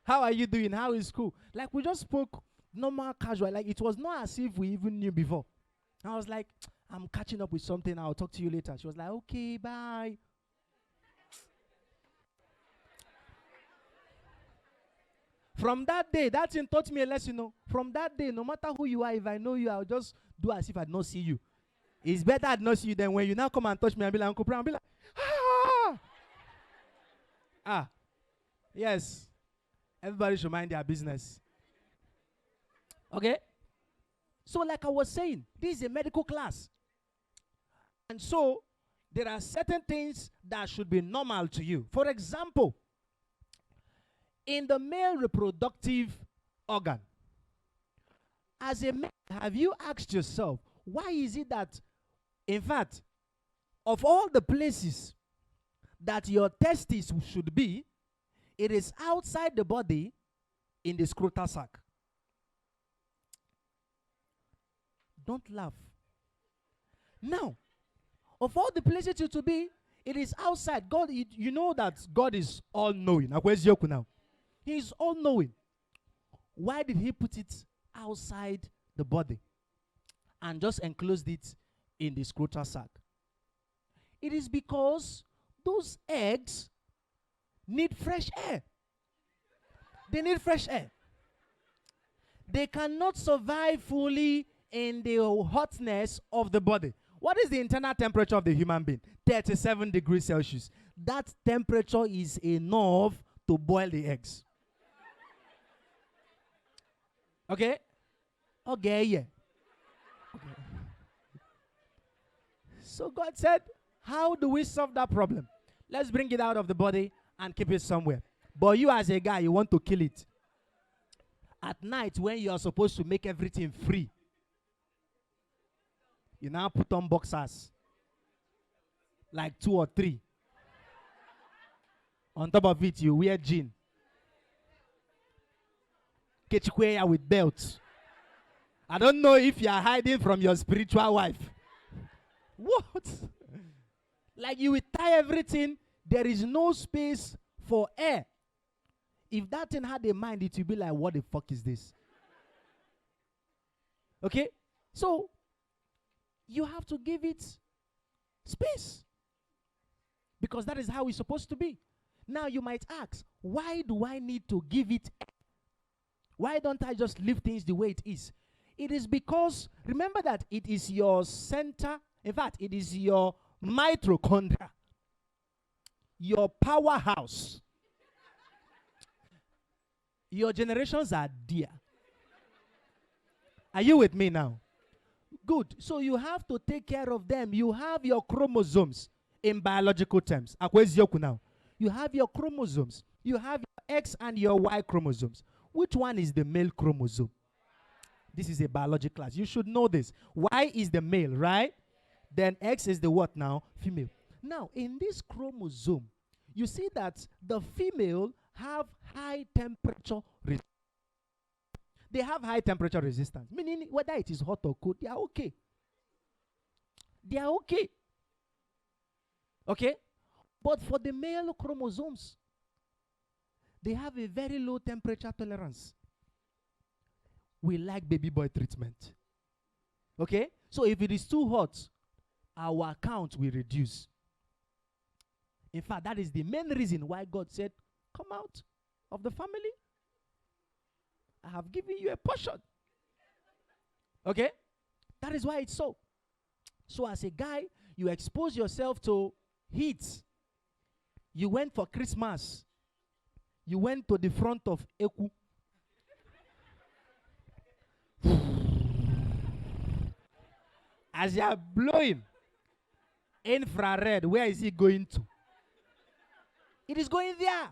How are you doing? How is school? Like we just spoke normal, casual. Like it was not as if we even knew before. I was like, I'm catching up with something. I'll talk to you later. She was like, okay, bye. From that day, that thing taught me a lesson. From that day, no matter who you are, if I know you, I'll just do as if I don't see you. It's better I not see you than when you now come and touch me and be like, Uncle Brown, be like, ah. Ah, yes. Everybody should mind their business. Okay? So like I was saying, this is a medical class. And so there are certain things that should be normal to you. For example, in the male reproductive organ, as a man, have you asked yourself, why is it that, in fact, of all the places that your testes should be, it is outside the body in the scrotal sac? Don't laugh. Now, of all the places to be, it is outside. God, you know that God is all-knowing. Where's Yoku now? He is all-knowing. Why did he put it outside the body and just enclosed it in the scrotal sac? It is because those eggs need fresh air. They need fresh air. They cannot survive fully in the hotness of the body. What is the internal temperature of the human being? 37 degrees Celsius. That temperature is enough to boil the eggs. Okay? Okay, yeah. Okay. So God said, how do we solve that problem? Let's bring it out of the body and keep it somewhere. But you as a guy, you want to kill it. At night, when you are supposed to make everything free, you now put on boxers. Like 2 or 3. On top of it, you wear jean. Ketchukweya with belts. I don't know if you are hiding from your spiritual wife. What? Like you will tie everything. There is no space for air. If that thing had a mind, it will be like, what the fuck is this? Okay? So, you have to give it space. Because that is how it's supposed to be. Now you might ask, why do I need to give it air? Why don't I just leave things the way it is? It is because, remember that it is your center. In fact, it is your mitochondria. Your powerhouse. Your generations are dear. Are you with me now? Good. So you have to take care of them. You have your chromosomes in biological terms. Now. You have your chromosomes. You have your X and your Y chromosomes. Which one is the male chromosome? This is a biology class. You should know this. Y is the male, right? Then X is the what now? Female. Now, in this chromosome, you see that the female have high temperature resistance. They have high temperature resistance, meaning whether it is hot or cold, they are okay. They are okay. Okay? But for the male chromosomes, they have a very low temperature tolerance. We like baby boy treatment. Okay? So if it is too hot, our count will reduce. In fact, that is the main reason why God said, come out of the family. I have given you a portion. Okay? That is why it's so. So as a guy, you expose yourself to heat. You went for Christmas. You went to the front of Eku. As you are blowing infrared, where is it going to? It is going there.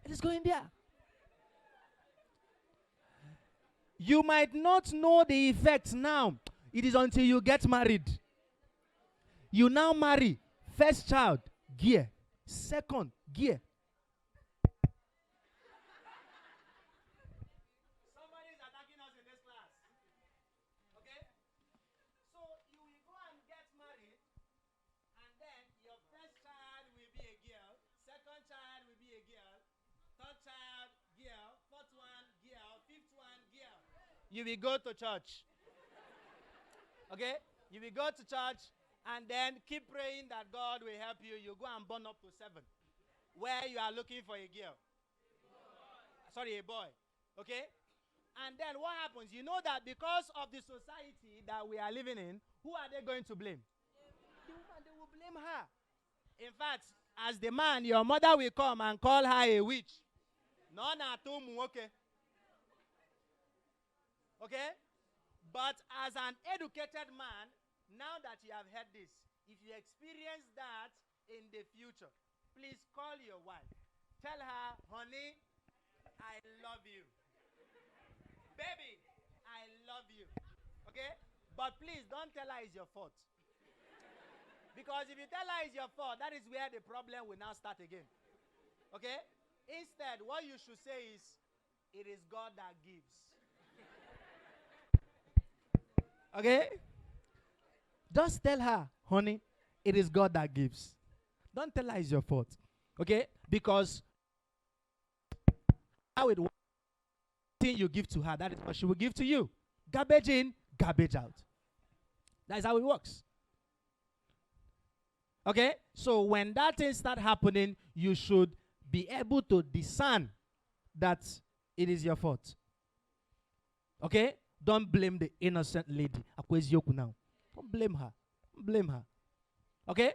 It is going there. You might not know the effects now. It is until you get married. You now marry. First child, gear. Second, gear. Somebody is attacking us in this class. Okay? So you will go and get married, and then your first child will be a girl, second child will be a girl, third child, girl, fourth one, girl, fifth one, girl. You will go to church. Okay? You will go to church and then keep praying that God will help you. You go and burn up to 7. Where you are looking for a girl. Sorry, a boy. Okay? And then what happens? You know that because of the society that we are living in, who are they going to blame? The woman. They will blame her. In fact, as the man, your mother will come and call her a witch. No, okay. Okay? But as an educated man, now that you have heard this, if you experience that in the future, please call your wife. Tell her, honey, I love you. Baby, I love you. Okay? But please don't tell her it's your fault. Because if you tell her it's your fault, that is where the problem will now start again. Okay? Instead, what you should say is, it is God that gives. Okay? Just tell her, honey, it is God that gives. Don't tell her it's your fault. Okay? Because how it works, thing you give to her, that is what she will give to you. Garbage in, garbage out. That is how it works. Okay? So when that thing starts happening, you should be able to discern that it is your fault. Okay? Don't blame the innocent lady. Now. Don't blame her. Don't blame her. Okay?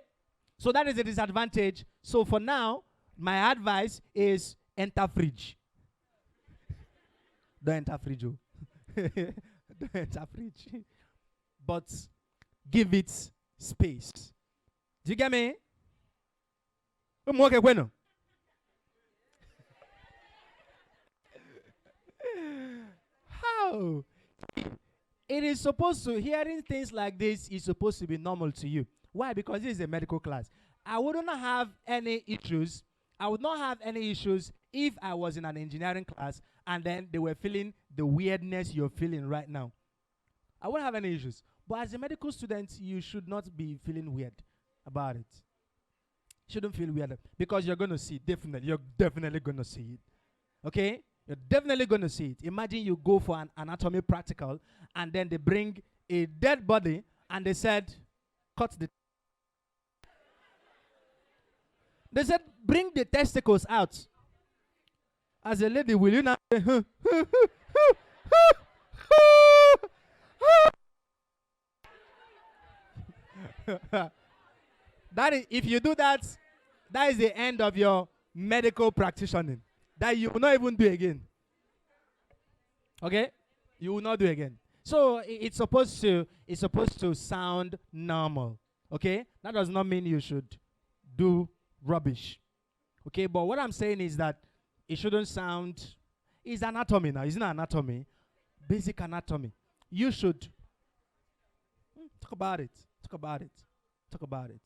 So that is a disadvantage. So for now, my advice is enter fridge. Don't enter fridge. Don't enter fridge. But give it space. Do you get me? How? It is supposed to, hearing things like this is supposed to be normal to you. Why? Because this is a medical class. I wouldn't have any issues. I would not have any issues if I was in an engineering class and then they were feeling the weirdness you're feeling right now. I wouldn't have any issues. But as a medical student, you should not be feeling weird about it. Shouldn't feel weird because you're going to see it. Definitely. You're definitely going to see it. Okay? You're definitely going to see it. Imagine you go for an anatomy practical and then they bring a dead body and they said, cut the... They said, bring the testicles out. As a lady, will you not... That is, if you do that, that is the end of your medical practicing. That you will not even do again. Okay? You will not do again. So it's supposed to sound normal. Okay? That does not mean you should do rubbish. Okay? But what I'm saying is that it shouldn't sound... It's anatomy now. It's not anatomy. Basic anatomy. You should talk about it. Talk about it. Talk about it.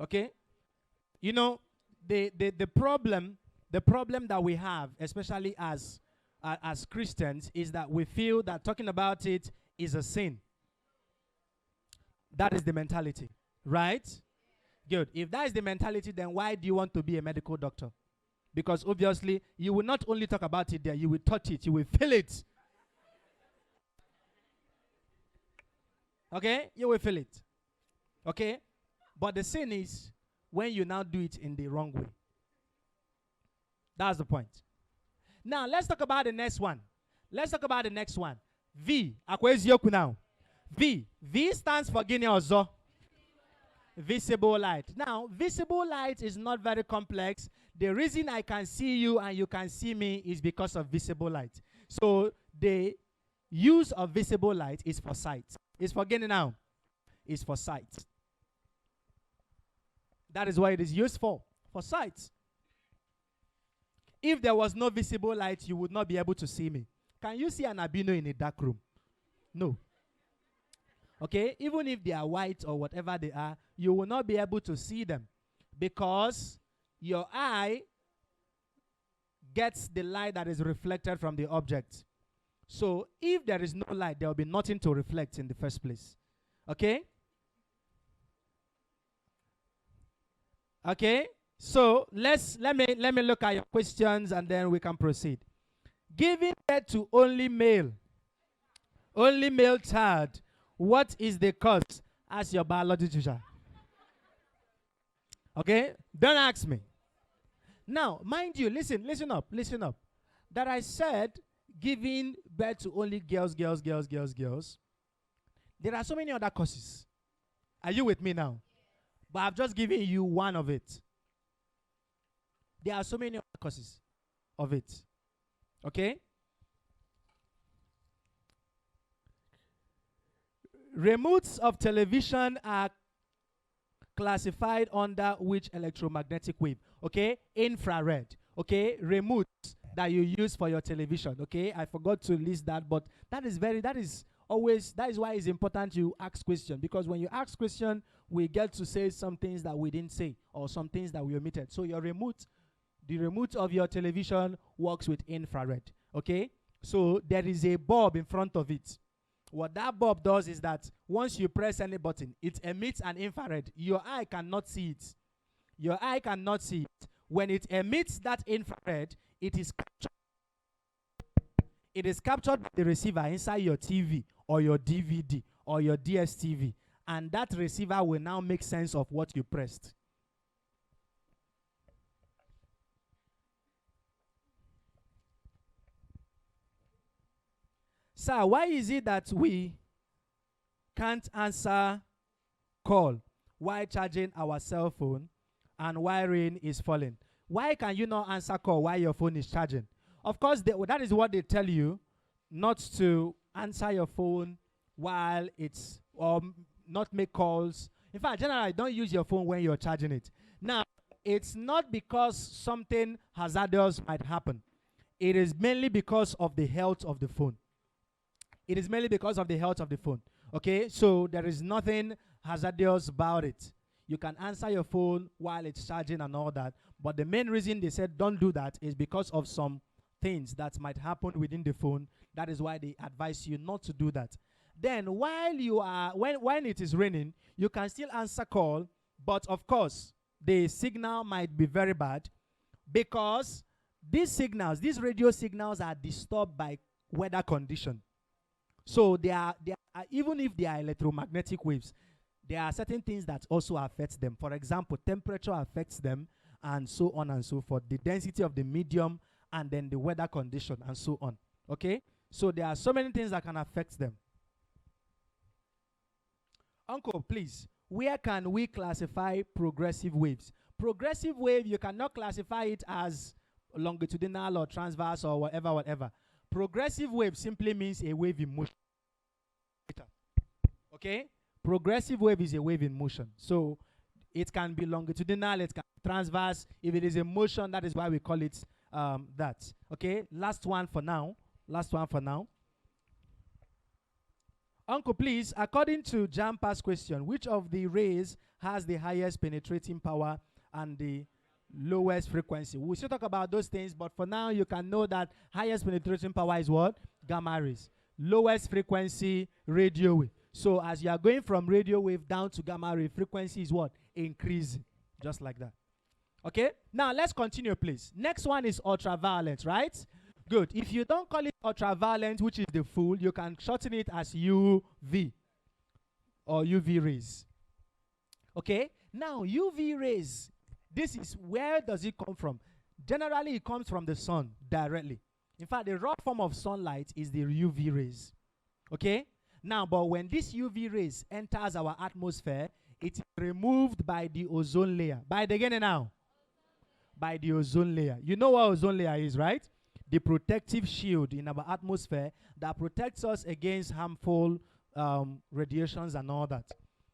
Okay? You know, the problem that we have, especially as Christians, is that we feel that talking about it is a sin. That is the mentality, right? Good. If that is the mentality, then why do you want to be a medical doctor? Because obviously, you will not only talk about it there, you will touch it, you will feel it. Okay? You will feel it. Okay? But the sin is when you now do it in the wrong way. That's the point. Now, let's talk about the next one. Let's talk about the next one. V. Akwezioku now. V. V stands for Guinea Ozo. Visible light. Now, visible light is not very complex. The reason I can see you and you can see me is because of visible light. So, the use of visible light is for sight. It's for Guinea now. It's for sight. That is what it is used for sight. If there was no visible light, you would not be able to see me. Can you see an albino in a dark room? No. Okay? Even if they are white or whatever they are, you will not be able to see them because your eye gets the light that is reflected from the object. So if there is no light, there will be nothing to reflect in the first place. Okay? Okay? So let me look at your questions and then we can proceed. Giving birth to only male child, what is the cause? Ask your biology teacher. Okay? Don't ask me. Now, mind you, listen up. That I said giving birth to only girls. There are so many other causes. Are you with me now? But I've just given you one of it. There are so many other causes of it. Okay? Remotes of television are classified under which electromagnetic wave? Okay? Infrared. Okay? Remotes that you use for your television. Okay? I forgot to list that, but that is why it's important you ask questions, because when you ask questions, we get to say some things that we didn't say or some things that we omitted. So your remote, the remote of your television works with infrared. Okay? So there is a bulb in front of it. What that bulb does is that once you press any button, it emits an infrared. Your eye cannot see it. Your eye cannot see it. When it emits that infrared, it is captured by the receiver inside your TV or your DVD or your DSTV. And that receiver will now make sense of what you pressed. Sir, why is it that we can't answer call while charging our cell phone and while rain is falling? Why can you not answer call while your phone is charging? Of course, that is what they tell you, not to answer your phone while it's, or not make calls. In fact, generally, don't use your phone when you're charging it. Now, it's not because something hazardous might happen. It is mainly because of the health of the phone. It is mainly because of the health of the phone. Okay, so there is nothing hazardous about it. You can answer your phone while it's charging and all that. But the main reason they said don't do that is because of some things that might happen within the phone. That is why they advise you not to do that. Then while you are, when it is raining, you can still answer call. But of course, the signal might be very bad because these signals, these radio signals are disturbed by weather condition. So they are even if they are electromagnetic waves, there are certain things that also affect them. For example, temperature affects them and so on and so forth. The density of the medium and then the weather condition and so on. Okay? So there are so many things that can affect them. Uncle, please, where can we classify progressive waves? Progressive wave, you cannot classify it as longitudinal or transverse or whatever. Progressive wave simply means a wave in motion. Okay? Progressive wave is a wave in motion. So it can be longitudinal, it can be transverse. If it is a motion, that is why we call it that. Okay? Last one for now. Uncle, please, according to Jampa's question, which of the rays has the highest penetrating power and the lowest frequency? We'll still talk about those things, but for now, you can know that highest penetrating power is what? Gamma rays. Lowest frequency, radio wave. So as you are going from radio wave down to gamma ray, frequency is what? Increasing. Just like that. Okay? Now, let's continue, please. Next one is ultraviolet, right? Good. If you don't call it ultraviolet, which is the full, you can shorten it as UV or UV rays. Okay? Now, UV rays, this is, where does it come from? Generally, it comes from the sun directly. In fact, the raw form of sunlight is the UV rays. Okay? Now, but when this UV rays enters our atmosphere, it is removed by the ozone layer. By the beginning now? By the ozone layer. You know what ozone layer is, right? The protective shield in our atmosphere that protects us against harmful radiations and all that.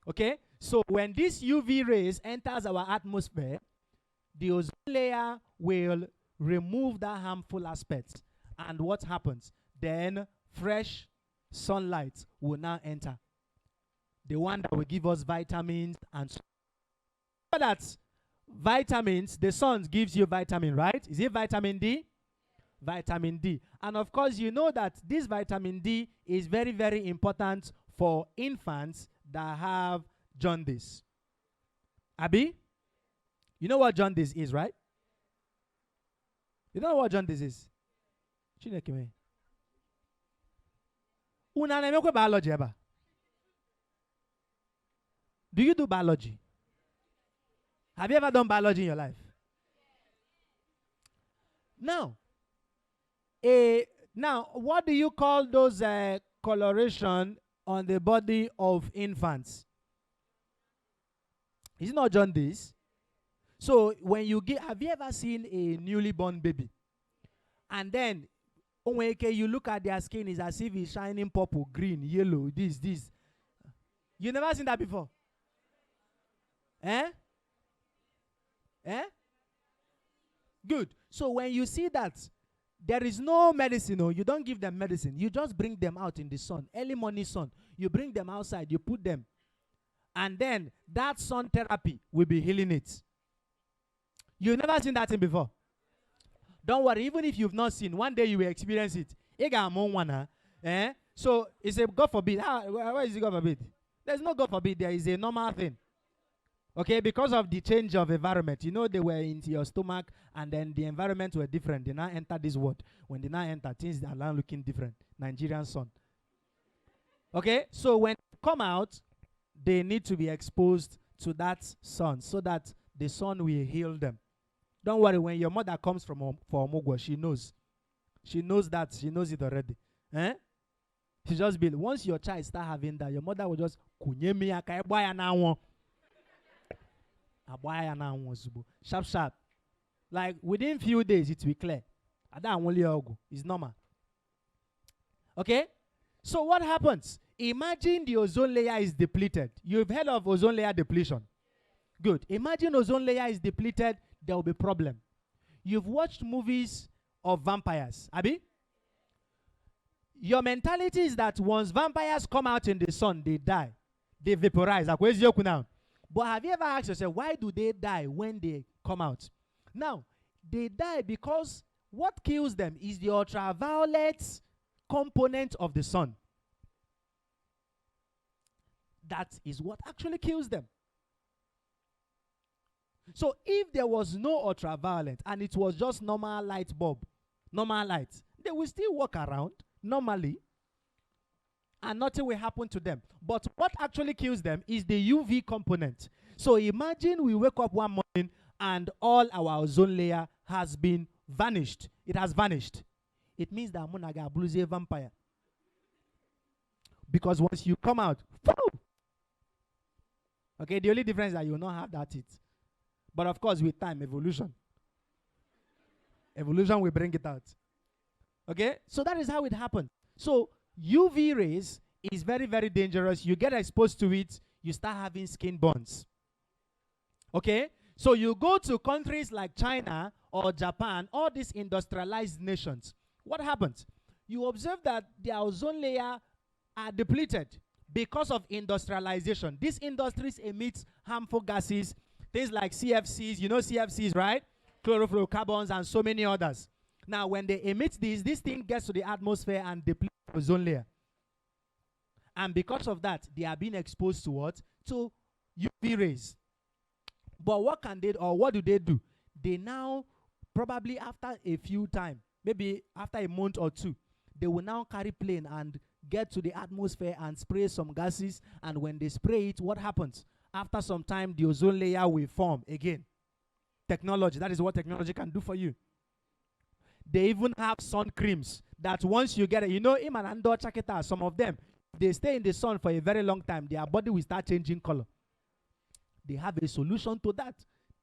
Okay? So when this UV rays enters our atmosphere, the ozone layer will remove that harmful aspect. And what happens? Then fresh sunlight will now enter. The one that will give us vitamins and so that vitamins, the sun gives you vitamin, right? Is it vitamin D? Vitamin D. And of course, you know that this vitamin D is very, very important for infants that have jaundice. Abi? You know what jaundice is, right? You know what jaundice is? Chineke me. Una na-emekwa biology eba. Do you do biology? Have you ever done biology in your life? Now, what do you call those coloration on the body of infants? Is it not jaundice? So when you have you ever seen a newly born baby? And then you look at their skin, is as if it's shining purple, green, yellow, this. You never seen that before? Eh? Good. So when you see that, there is no medicine, or you don't give them medicine. You just bring them out in the sun, early morning sun. You bring them outside, you put them. And then that sun therapy will be healing it. You've never seen that thing before. Don't worry, even if you've not seen, one day you will experience it. So it's a God forbid. Where is it God forbid? There's no God forbid. There is a normal thing. Okay, because of the change of environment. You know, they were into your stomach and then the environment were different. They now enter this world. When they now enter, things are now looking different. Nigerian sun. Okay, so when they come out, they need to be exposed to that sun so that the sun will heal them. Don't worry, when your mother comes for Omugwo, she knows. She knows that. She knows it already. She just be, once your child start having that, your mother will just sharp. Like within few days, it will clear. It's normal. Okay? So what happens? Imagine the ozone layer is depleted. You've heard of ozone layer depletion. Good. Imagine ozone layer is depleted, there will be problem. You've watched movies of vampires, Abi? Your mentality is that once vampires come out in the sun, they die. They vaporize. But have you ever asked yourself, why do they die when they come out? Now, they die because what kills them is the ultraviolet component of the sun. That is what actually kills them. So if there was no ultraviolet and it was just normal light bulb, normal light, they will still walk around normally and nothing will happen to them. But what actually kills them is the UV component. So imagine we wake up one morning and all our ozone layer has been vanished. It has vanished. It means that Munaga blues a vampire. Because once you come out, okay, the only difference is that you will not have that it. But of course, with time, evolution will bring it out. Okay? So that is how it happens. So UV rays is very, very dangerous. You get exposed to it, you start having skin burns. Okay? So you go to countries like China or Japan, all these industrialized nations. What happens? You observe that their ozone layer are depleted because of industrialization. These industries emit harmful gases, things like CFCs. You know CFCs, right? Chlorofluorocarbons and so many others. Now, when they emit these, this thing gets to the atmosphere and depletes the ozone layer. And because of that, they are being exposed to what? To UV rays. But what can they, or what do? They now, probably after a few time, maybe after a month or two, they will now carry plane and get to the atmosphere and spray some gases. And when they spray it, what happens? After some time, the ozone layer will form again. Technology, that is what technology can do for you. They even have sun creams that once you get it, you know, some of them, they stay in the sun for a very long time. Their body will start changing color. They have a solution to that.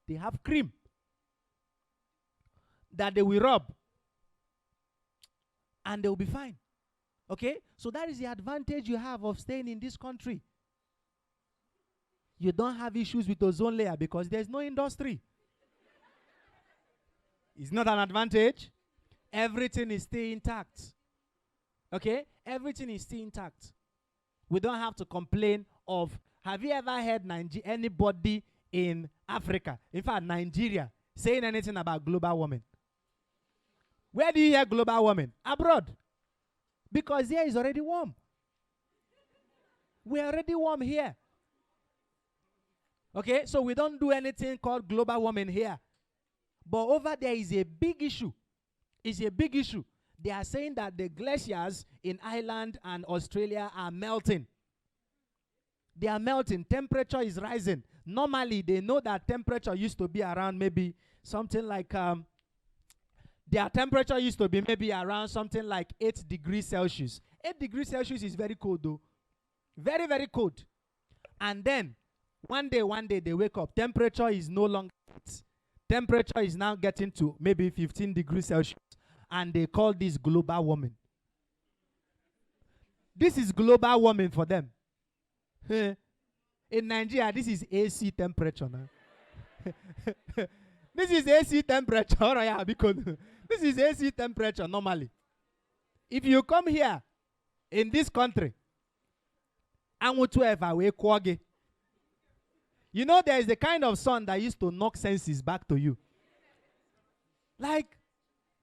They have cream that they will rub and they will be fine. Okay? So that is the advantage you have of staying in this country. You don't have issues with ozone layer because there's no industry. It's not an advantage. Everything is still intact. Okay? Everything is still intact. We don't have to complain of, have you ever heard anybody in Africa, in fact, Nigeria, saying anything about global warming? Where do you hear global warming? Abroad. Because here is already warm. We're already warm here. Okay, so we don't do anything called global warming here. But over there is a big issue. It's a big issue. They are saying that the glaciers in Ireland and Australia are melting. They are melting. Temperature is rising. Normally, they know that temperature used to be around maybe something like, their temperature used to be maybe around something like 8 degrees Celsius. 8 degrees Celsius is very cold though. Very, very cold. And then, one day they wake up. Temperature is no longer 8. Temperature is now getting to maybe 15 degrees Celsius. And they call this global warming. This is global warming for them. In Nigeria, this is AC temperature now. This is AC temperature. Yeah, because this is AC temperature normally. If you come here in this country, you know there is the kind of sun that used to knock senses back to you. Like,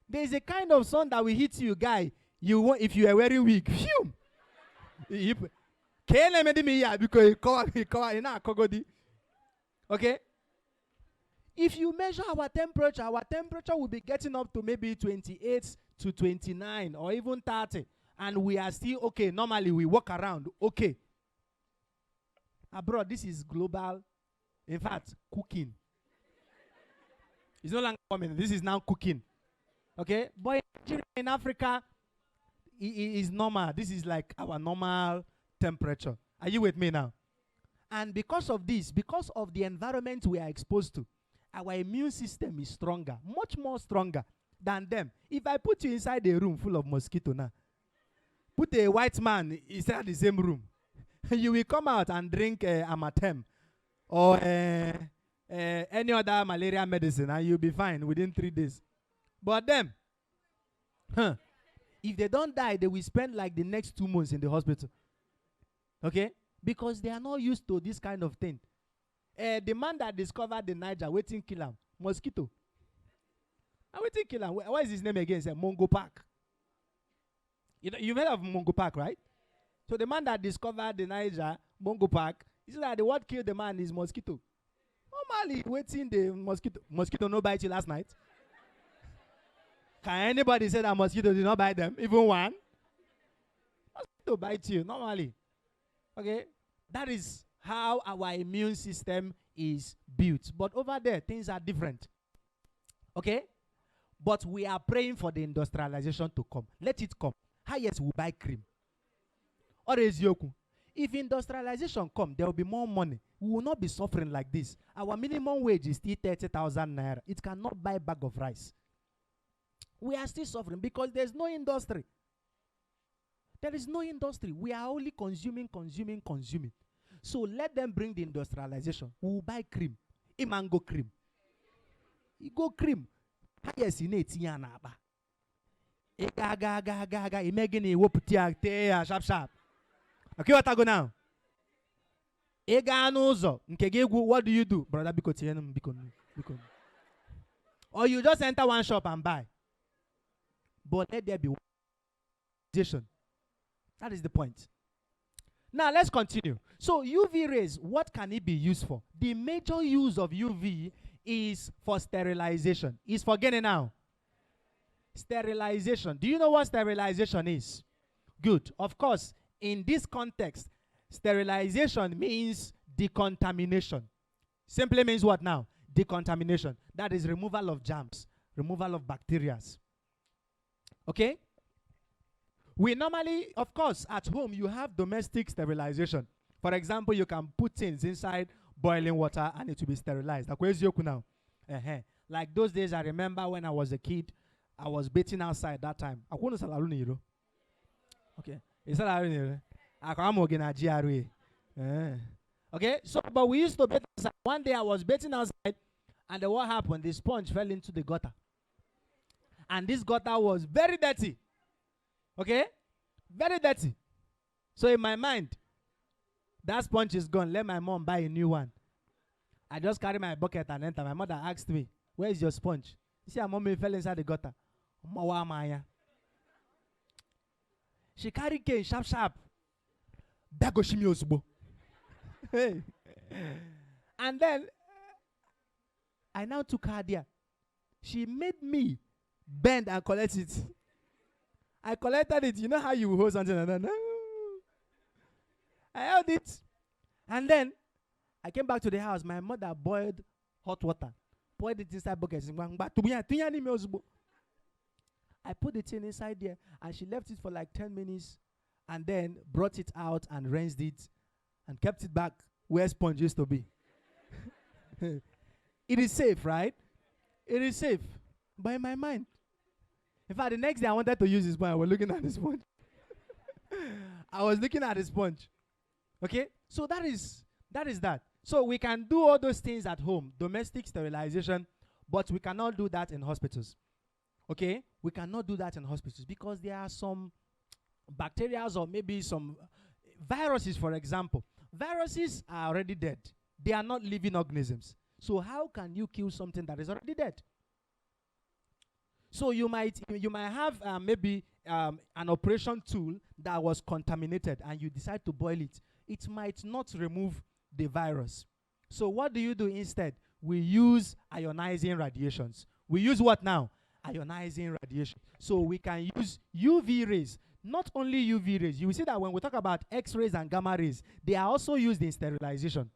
there is a kind of sun that will hit you, guy. You want, if you are very weak. Phew. Okay? If you measure our temperature will be getting up to maybe 28 to 29 or even 30. And we are still okay. Normally, we walk around okay. Abroad, this is global. In fact, cooking. It's no longer coming. This is now cooking. Okay? But in Africa, it is normal. This is like our normal temperature. Are you with me now? And because of this, because of the environment we are exposed to, our immune system is stronger, much more stronger than them. If I put you inside a room full of mosquito now, put a white man inside the same room, you will come out and drink Amatem or any other malaria medicine and you'll be fine within 3 days. But them, if they don't die, they will spend like the next 2 months in the hospital. Okay? Because they are not used to this kind of thing. The man that discovered the Niger, waiting kill him. Mosquito. I waiting kill him. What is his name again? Say Mongo Park. You know, you've heard of Mongo Park, right? So the man that discovered the Niger, Mongo Park, he said that the what killed the man is mosquito. Normally, waiting the mosquito. Mosquito no bite you last night. Can anybody say that mosquito did not bite them? Even one? Mosquito bite you, normally. Okay? That is how our immune system is built. But over there, things are different. Okay? But we are praying for the industrialization to come. Let it come. Highest will buy cream. Or is yoku. If industrialization come, there will be more money. We will not be suffering like this. Our minimum wage is still 30,000 naira. It cannot buy a bag of rice. We are still suffering because there's no industry. There is no industry. We are only consuming. So let them bring the industrialization. We will buy cream. A mango cream. You go cream. Yes, in it, Yanaba. Sharp. Okay, what I go now? What do you do? Brother, because or you just enter one shop and buy. But let there be one. That is the point. Now, let's continue. So, UV rays, what can it be used for? The major use of UV is for sterilization. Is for getting now. Sterilization. Do you know what sterilization is? Good. Of course, in this context, sterilization means decontamination. Simply means what now? Decontamination. That is removal of germs, removal of bacteria. Okay? We normally, of course, at home, you have domestic sterilization. For example, you can put things inside boiling water and it will be sterilized. Like those days, I remember when I was a kid, I was bathing outside that time. Okay. Okay, so, but we used to bathe outside. One day I was bathing outside, and then what happened? The sponge fell into the gutter. And this gutter was very dirty. Okay? Very dirty. So in my mind, that sponge is gone. Let my mom buy a new one. I just carry my bucket and enter. My mother asked me, where is your sponge? You see, her mom fell inside the gutter. She carried cane, sharp, sharp. Hey. And then, I now took her there. She made me bend and collect it. I collected it. You know how you hold something like that? No. I held it. And then, I came back to the house. My mother boiled hot water. Poured it inside buckets. I put the thing inside there. And she left it for like 10 minutes. And then brought it out and rinsed it. And kept it back where sponge used to be. It is safe, right? It is safe. But in my mind. In fact, the next day I wanted to use this sponge. I was looking at the sponge. I was looking at the sponge. Okay? So that is that. So we can do all those things at home. Domestic sterilization. But we cannot do that in hospitals. Okay? We cannot do that in hospitals because there are some bacteria or maybe some viruses, for example. Viruses are already dead. They are not living organisms. So how can you kill something that is already dead? So you might have maybe an operation tool that was contaminated and you decide to boil it. It might not remove the virus. So what do you do instead? We use ionizing radiations. We use what now? Ionizing radiation. So we can use UV rays. Not only UV rays. You will see that when we talk about X-rays and gamma rays, they are also used in sterilization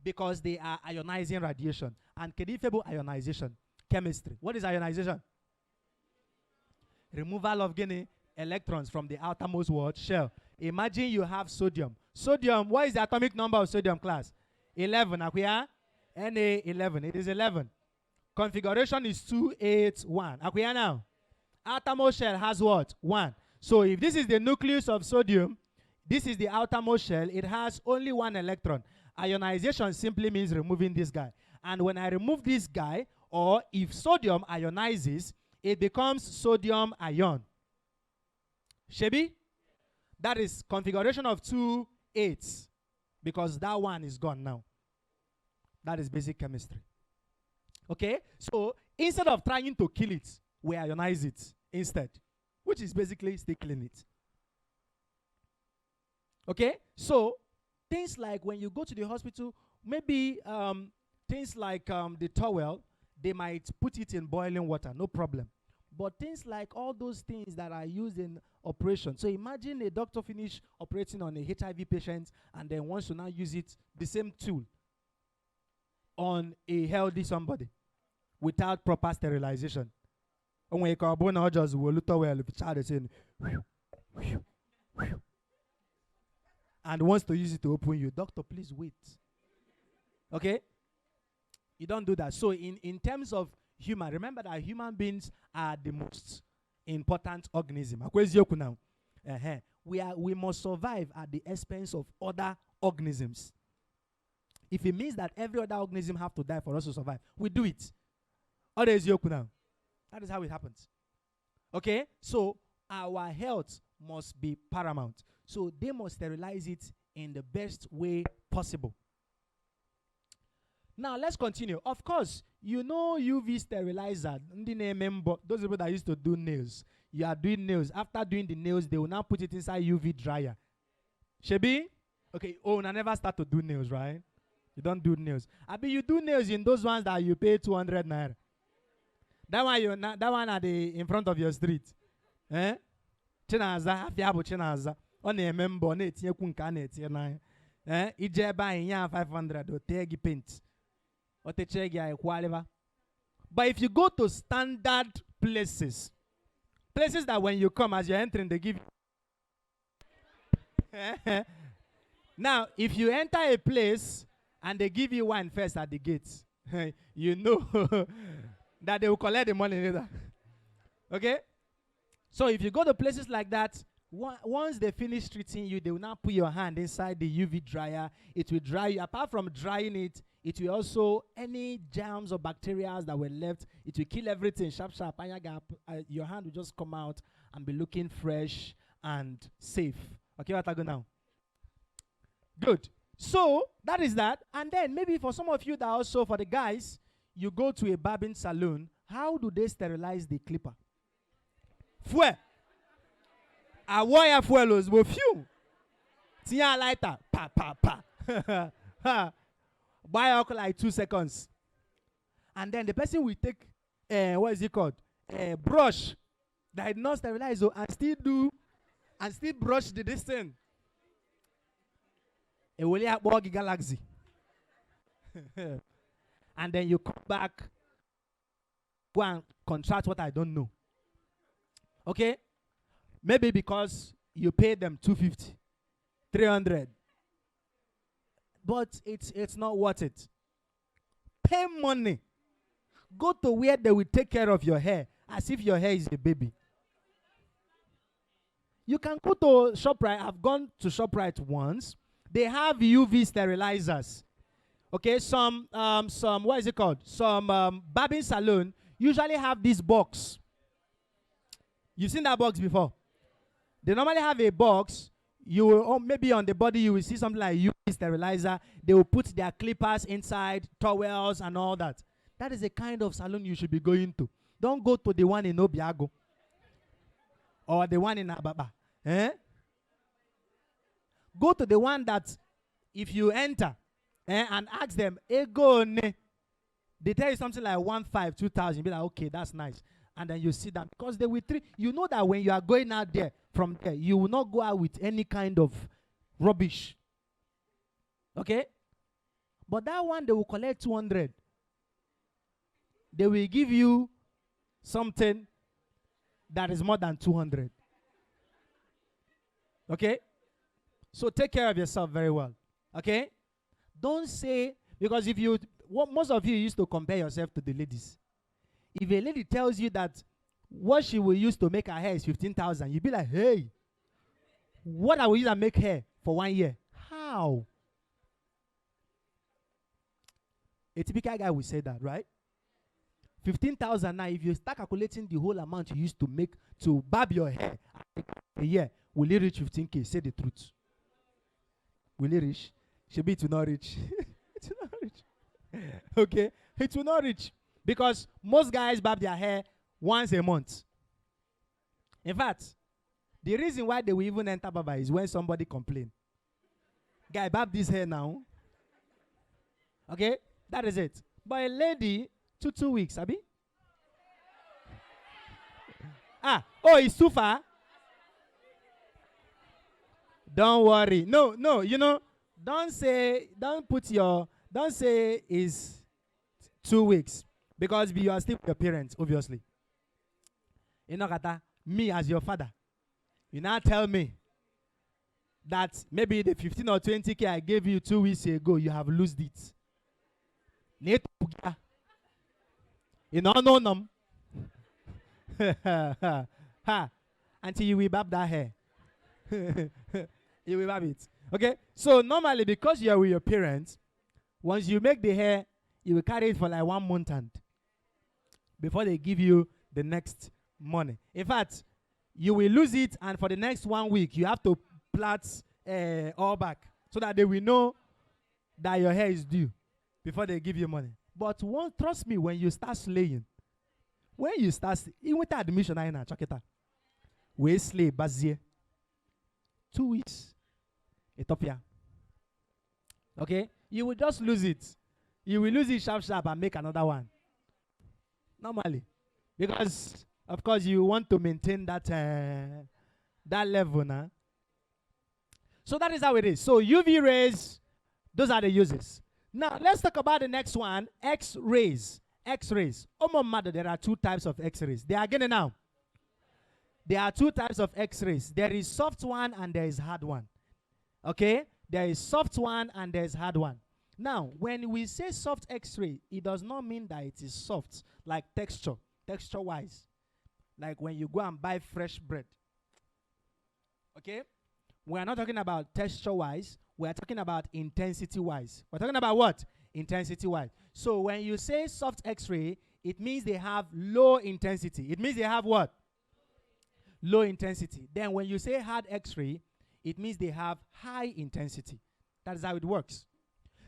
because they are ionizing radiation and kedifebu ionization. Chemistry. What is ionization? Removal of electrons from the outermost shell. Imagine you have sodium. Sodium, what is the atomic number of sodium, class? 11. Akwia? Na11. It is 11. Configuration is 281. Akwia now? Outermost shell has what? 1. So if this is the nucleus of sodium, this is the outermost shell, it has only 1 electron. Ionization simply means removing this guy. And when I remove this guy, or if sodium ionizes, it becomes sodium ion. Shebi? That is configuration of 2 8s. Because that one is gone now. That is basic chemistry. Okay? So instead of trying to kill it, we ionize it instead. Which is basically still killing it. Okay? So things like when you go to the hospital, maybe things like the towel, they might put it in boiling water, no problem. But things like all those things that are used in operation. So imagine a doctor finish operating on a HIV patient and then wants to now use it, the same tool, on a healthy somebody without proper sterilization. And wants to use it to open you. Doctor, please wait. Okay? You don't do that. So in terms of human, remember that human beings are the most important organism. We must survive at the expense of other organisms. If it means that every other organism have to die for us to survive, we do it. That is how it happens. Okay? So our health must be paramount. So they must sterilize it in the best way possible. Now, let's continue. Of course, you know UV sterilizer. Those people that used to do nails. You are doing nails. After doing the nails, they will now put it inside UV dryer. Shebi? Okay, I never start to do nails, right? You don't do nails. I mean, you do nails in those ones that you pay 200 naira. That one at the in front of your street. Eh? Chinaza, afiabo chinaza. On a member, on it, you can it, eh? Ije buying 500 or tegi paint. But if you go to standard places that when you come, as you're entering, they give you. Now, if you enter a place and they give you wine first at the gates, you know that they will collect the money later. Okay? So if you go to places like that, Once they finish treating you, they will now put your hand inside the UV dryer. It will dry you. Apart from drying it, it will also, any germs or bacteria that were left, it will kill everything. Sharp, sharp. Your hand will just come out and be looking fresh and safe. Okay, what I go now? Good. So, that is that. And then, maybe for some of you that also, for the guys, you go to a barbing salon. How do they sterilize the clipper? Fuel. A wire fuel is with few. Tia lighter. Pa, pa, pa. Buy alcohol like 2 seconds. And then the person will take, what is it called? Brush. That is not sterilized, and still brush the distance. It will have more galaxy. And then you come back, go and contract what I don't know. Okay? Maybe because you pay them 250, 300. But it's not worth it. Pay money. Go to where they will take care of your hair as if your hair is a baby. You can go to ShopRite. I've gone to ShopRite once. They have UV sterilizers. Okay, some what is it called? Some barbing salon usually have this box. You've seen that box before? They normally have a box. You will, or maybe on the body you will see something like UV sterilizer. They will put their clippers inside, towels and all that. That is the kind of salon you should be going to. Don't go to the one in Obiago or the one in Ababa. Go to the one that if you enter and ask them, ego ne, they tell you something like 1,500, 2,000. You be like, okay, that's nice. And then you sit down because they will treat. You know that when you are going out there, from there, you will not go out with any kind of rubbish. Okay? But that one, they will collect 200. They will give you something that is more than 200. Okay? So take care of yourself very well. Okay? Don't say, because if you, most of you used to compare yourself to the ladies. If a lady tells you that what she will use to make her hair is 15,000, you'll be like, hey, what I will use to make hair for 1 year? How? A typical guy will say that, right? 15,000 now, if you start calculating the whole amount you used to make to barb your hair a year, will it reach 15K? Say the truth. Will it reach? Should be it will not reach. It will not reach. Okay? It will not reach. Because most guys barb their hair once a month. In fact, the reason why they will even enter barber is when somebody complain. Guy, barb this hair now. Okay? That is it. But a lady, 2 weeks, Abi? Oh, it's too far? Don't worry. No, you know, don't say it's 2 weeks. Because you are still your parents, obviously. You know, Kata, me as your father, you now tell me that maybe the 15 or 20K I gave you 2 weeks ago, you have lost it. You know, until you will barb that hair. You will barb it. Okay? So normally, because you are with your parents, once you make the hair, you will carry it for like 1 month and before they give you the next money. In fact, you will lose it, and for the next 1 week, you have to plait all back so that they will know that your hair is due before they give you money. But trust me, when you start slaying, even with admission, I know, check it out. We slay bazie 2 weeks, Ethiopia. Okay, you will just lose it. You will lose it sharp and make another one. Normally. Because, of course, you want to maintain that level now. So that is how it is. So UV rays, those are the uses. Now, let's talk about the next one, X-rays. X-rays. Oh, my mother, there are 2 types of X-rays. They are getting now. There are 2 types of X-rays. There is soft one and there is hard one. Okay? There is soft one and there is hard one. Now, when we say soft X-ray, it does not mean that it is soft, like texture-wise. Like when you go and buy fresh bread. Okay? We are not talking about texture-wise. We are talking about intensity-wise. We're talking about what? Intensity-wise. So when you say soft X-ray, it means they have low intensity. It means they have what? Low intensity. Then when you say hard X-ray, it means they have high intensity. That is how it works.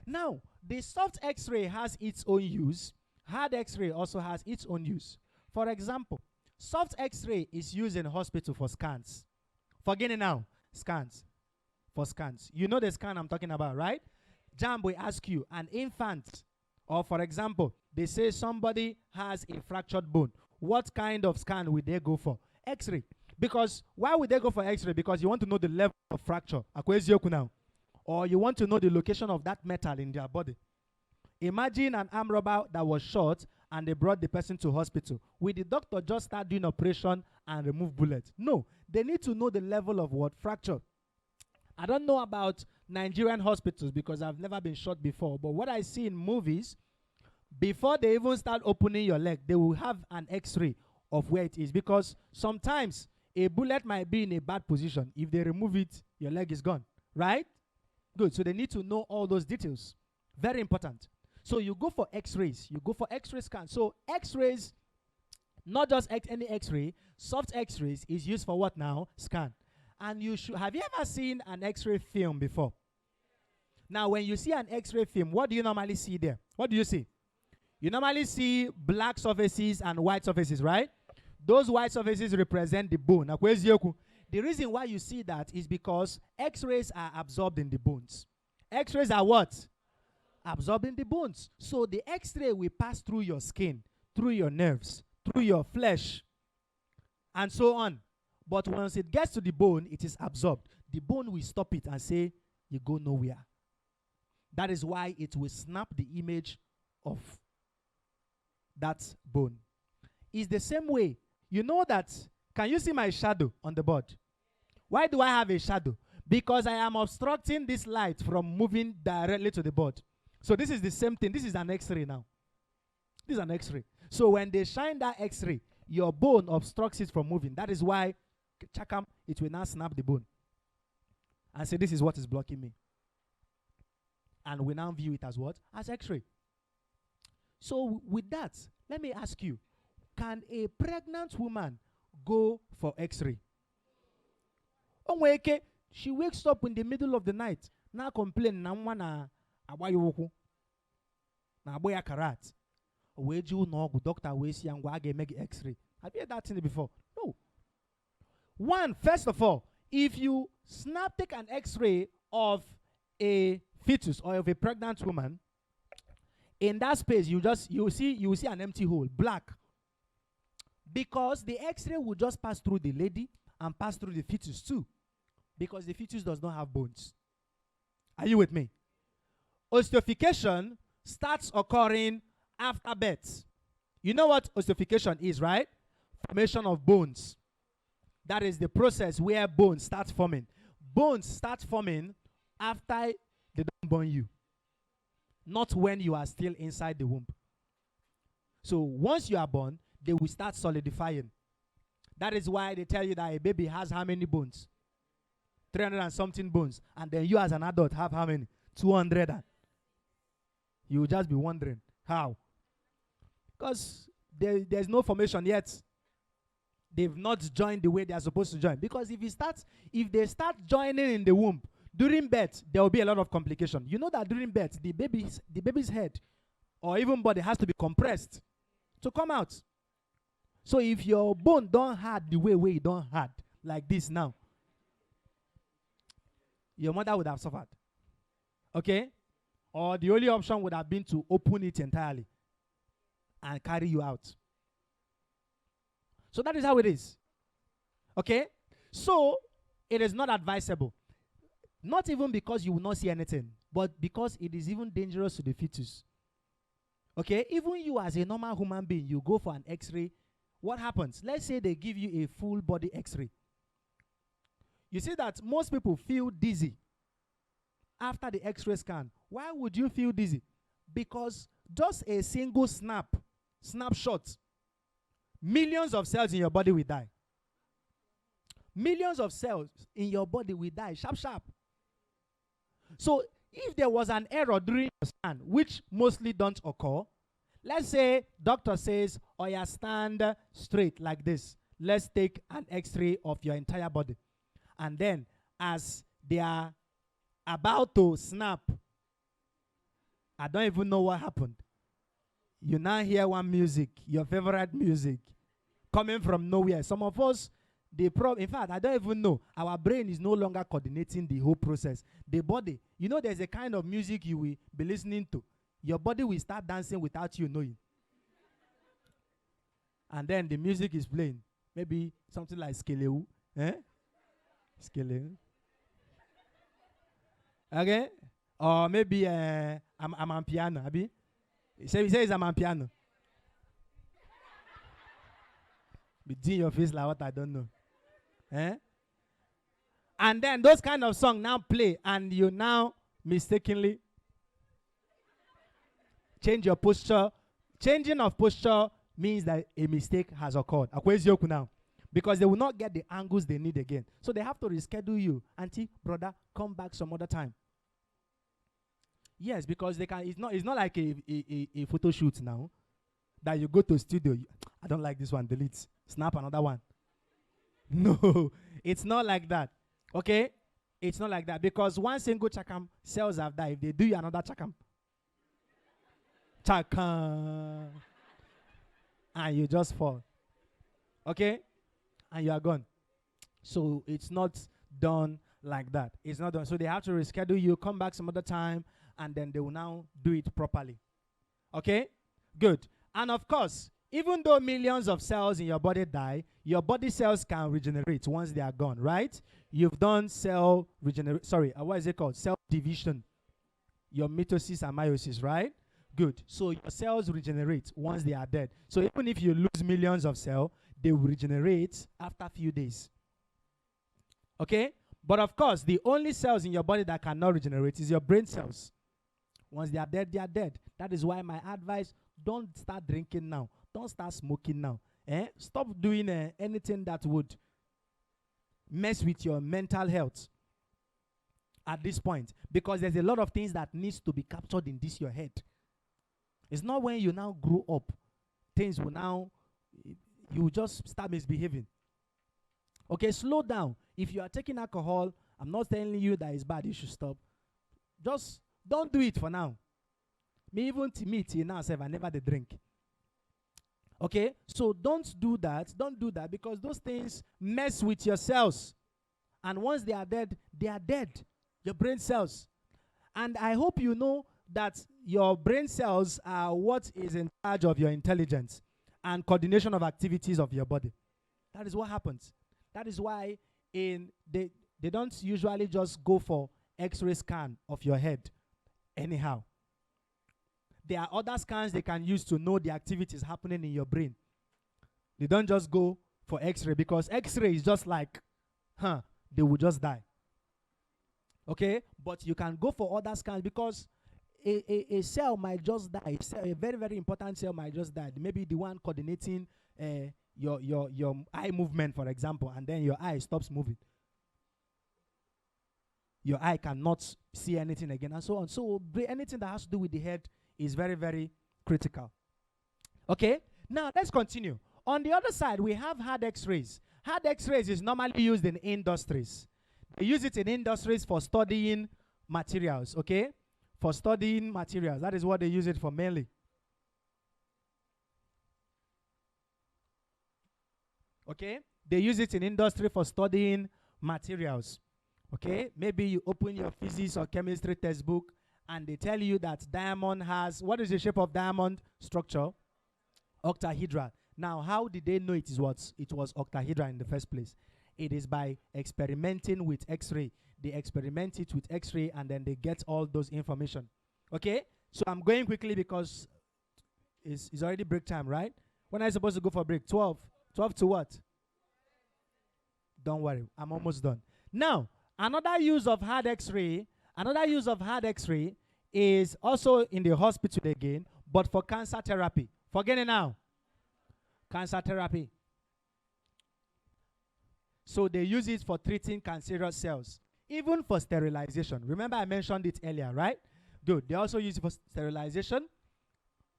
Now, the soft X-ray has its own use. Hard X-ray also has its own use. For example, soft X-ray is used in hospital for scans. Forget it now. Scans. For scans. You know the scan I'm talking about, right? Jam will ask you, an infant, or for example, they say somebody has a fractured bone. What kind of scan would they go for? X-ray. Because why would they go for X-ray? Because you want to know the level of fracture. Now. Or you want to know the location of that metal in their body. Imagine an arm robber that was shot and they brought the person to hospital. Will the doctor just start doing operation and remove bullets? No. They need to know the level of what? Fracture. I don't know about Nigerian hospitals because I've never been shot before. But what I see in movies, before they even start opening your leg, they will have an X-ray of where it is. Because sometimes a bullet might be in a bad position. If they remove it, your leg is gone. Right? Good. So they need to know all those details. Very important. So you go for X-rays. You go for X-ray scan. So X-rays, not just any X-ray, soft X-rays is used for what now? Scan. And you should, have you ever seen an X-ray film before? Now, when you see an X-ray film, what do you normally see there? What do you see? You normally see black surfaces and white surfaces, right? Those white surfaces represent the bone. The reason why you see that is because X-rays are absorbed in the bones. X-rays are what? Absorbed in the bones. So the X-ray will pass through your skin, through your nerves, through your flesh, and so on. But once it gets to the bone, it is absorbed. The bone will stop it and say, you go nowhere. That is why it will snap the image of that bone. It's the same way. You know that, can you see my shadow on the board? Why do I have a shadow? Because I am obstructing this light from moving directly to the board. So this is the same thing. This is an X-ray now. This is an X-ray. So when they shine that X-ray, your bone obstructs it from moving. That is why chakam, it will now snap the bone and say, this is what is blocking me. And we now view it as what? As X-ray. So with that, let me ask you, can a pregnant woman go for X-ray? She wakes up in the middle of the night, now complain, na abayoku, na aboya karat. Where do you know doctor we see and why make X-ray? Have you heard that thing before? No. One, first of all, if you take an X-ray of a fetus or of a pregnant woman, in that space you will see an empty hole, black. Because the X-ray will just pass through the lady and pass through the fetus too. Because the fetus does not have bones. Are you with me? Ossification starts occurring after birth. You know what ossification is, right? Formation of bones. That is the process where bones start forming. Bones start forming after they don't born you. Not when you are still inside the womb. So once you are born, they will start solidifying. That is why they tell you that a baby has how many bones? 300 and something bones. And then you as an adult have how many? 200. You will just be wondering, how? Because there's no formation yet. They've not joined the way they are supposed to join. Because if they start joining in the womb, during birth, there will be a lot of complication. You know that during birth, the baby's head or even body has to be compressed to come out. So if your bone don't hard the way you don't hard, like this now, your mother would have suffered. Okay? Or the only option would have been to open it entirely and carry you out. So that is how it is. Okay? So it is not advisable. Not even because you will not see anything, but because it is even dangerous to the fetus. Okay? Even you as a normal human being, you go for an X-ray. What happens? Let's say they give you a full body X-ray. You see that most people feel dizzy after the X-ray scan. Why would you feel dizzy? Because just a single snapshot, millions of cells in your body will die. millions of cells in your body will die sharp, sharp. So if there was an error during your scan, which mostly don't occur, let's say doctor says, oh yeah, stand straight like this. Let's take an x-ray of your entire body. And then as they are about to snap, I don't even know what happened. You now hear one music, your favorite music, coming from nowhere. Some of us, in fact, I don't even know. Our brain is no longer coordinating the whole process. The body, you know, there's a kind of music you will be listening to. Your body will start dancing without you knowing. And then the music is playing. Maybe something like Skeleu. Skeleu. Okay? Or maybe I'm on piano. Abi? He says I'm on piano. Between your face like what I don't know. And then those kind of songs now play, and you now mistakenly change your posture. Changing of posture means that a mistake has occurred. Now. Because they will not get the angles they need again. So they have to reschedule you. Auntie, brother, come back some other time. Yes, because they can. It's not like a photo shoot now that you go to studio. I don't like this one. Delete. Snap another one. No, it's not like that. Okay, it's not like that because one single chakam cells have died. If they do you another chakam, and you just fall. Okay, and you are gone. So it's not done like that. It's not done. So they have to reschedule you. Come back some other time. And then they will now do it properly. Okay? Good. And of course, even though millions of cells in your body die, your body cells can regenerate once they are gone, right? You've done cell regeneration. Sorry, what is it called? Cell division. Your mitosis and meiosis, right? Good. So your cells regenerate once they are dead. So even if you lose millions of cells, they will regenerate after a few days. Okay? But of course, the only cells in your body that cannot regenerate is your brain cells. Once they are dead, they are dead. That is why my advice, don't start drinking now. Don't start smoking now. Stop doing anything that would mess with your mental health at this point. Because there's a lot of things that needs to be captured in this your head. It's not when you now grow up, things will now, you just start misbehaving. Okay, slow down. If you are taking alcohol, I'm not telling you that it's bad, you should stop. Just don't do it for now. Me even till now, I never did drink. Okay, so don't do that. Don't do that because those things mess with your cells. And once they are dead, they are dead. Your brain cells. And I hope you know that your brain cells are what is in charge of your intelligence and coordination of activities of your body. That is what happens. That is why they don't usually just go for X-ray scan of your head anyhow. There are other scans they can use to know the activities happening in your brain. They don't just go for X-ray because X-ray is just like, they will just die. Okay? But you can go for other scans because a cell might just die. A very, very important cell might just die. Maybe the one coordinating your eye movement, for example, and then your eye stops moving. Your eye cannot see anything again, and so on. So anything that has to do with the head is very, very critical. Okay? Now, let's continue. On the other side, we have hard X-rays. Hard X-rays is normally used in industries. They use it in industries for studying materials, okay? For studying materials. That is what they use it for mainly. Okay? They use it in industry for studying materials. Okay? Maybe you open your physics or chemistry textbook and they tell you that diamond has, what is the shape of diamond structure? Octahedral. Now, how did they know it was octahedral in the first place? It is by experimenting with X-ray. They experiment it with X-ray and then they get all those information. Okay? So I'm going quickly because it's already break time, right? When are you supposed to go for break? 12. 12 to what? Don't worry. I'm almost done. Now, another use of hard X-ray is also in the hospital again, but for cancer therapy. Forget it now. Cancer therapy. So they use it for treating cancerous cells, even for sterilization. Remember I mentioned it earlier, right? Good. They also use it for sterilization.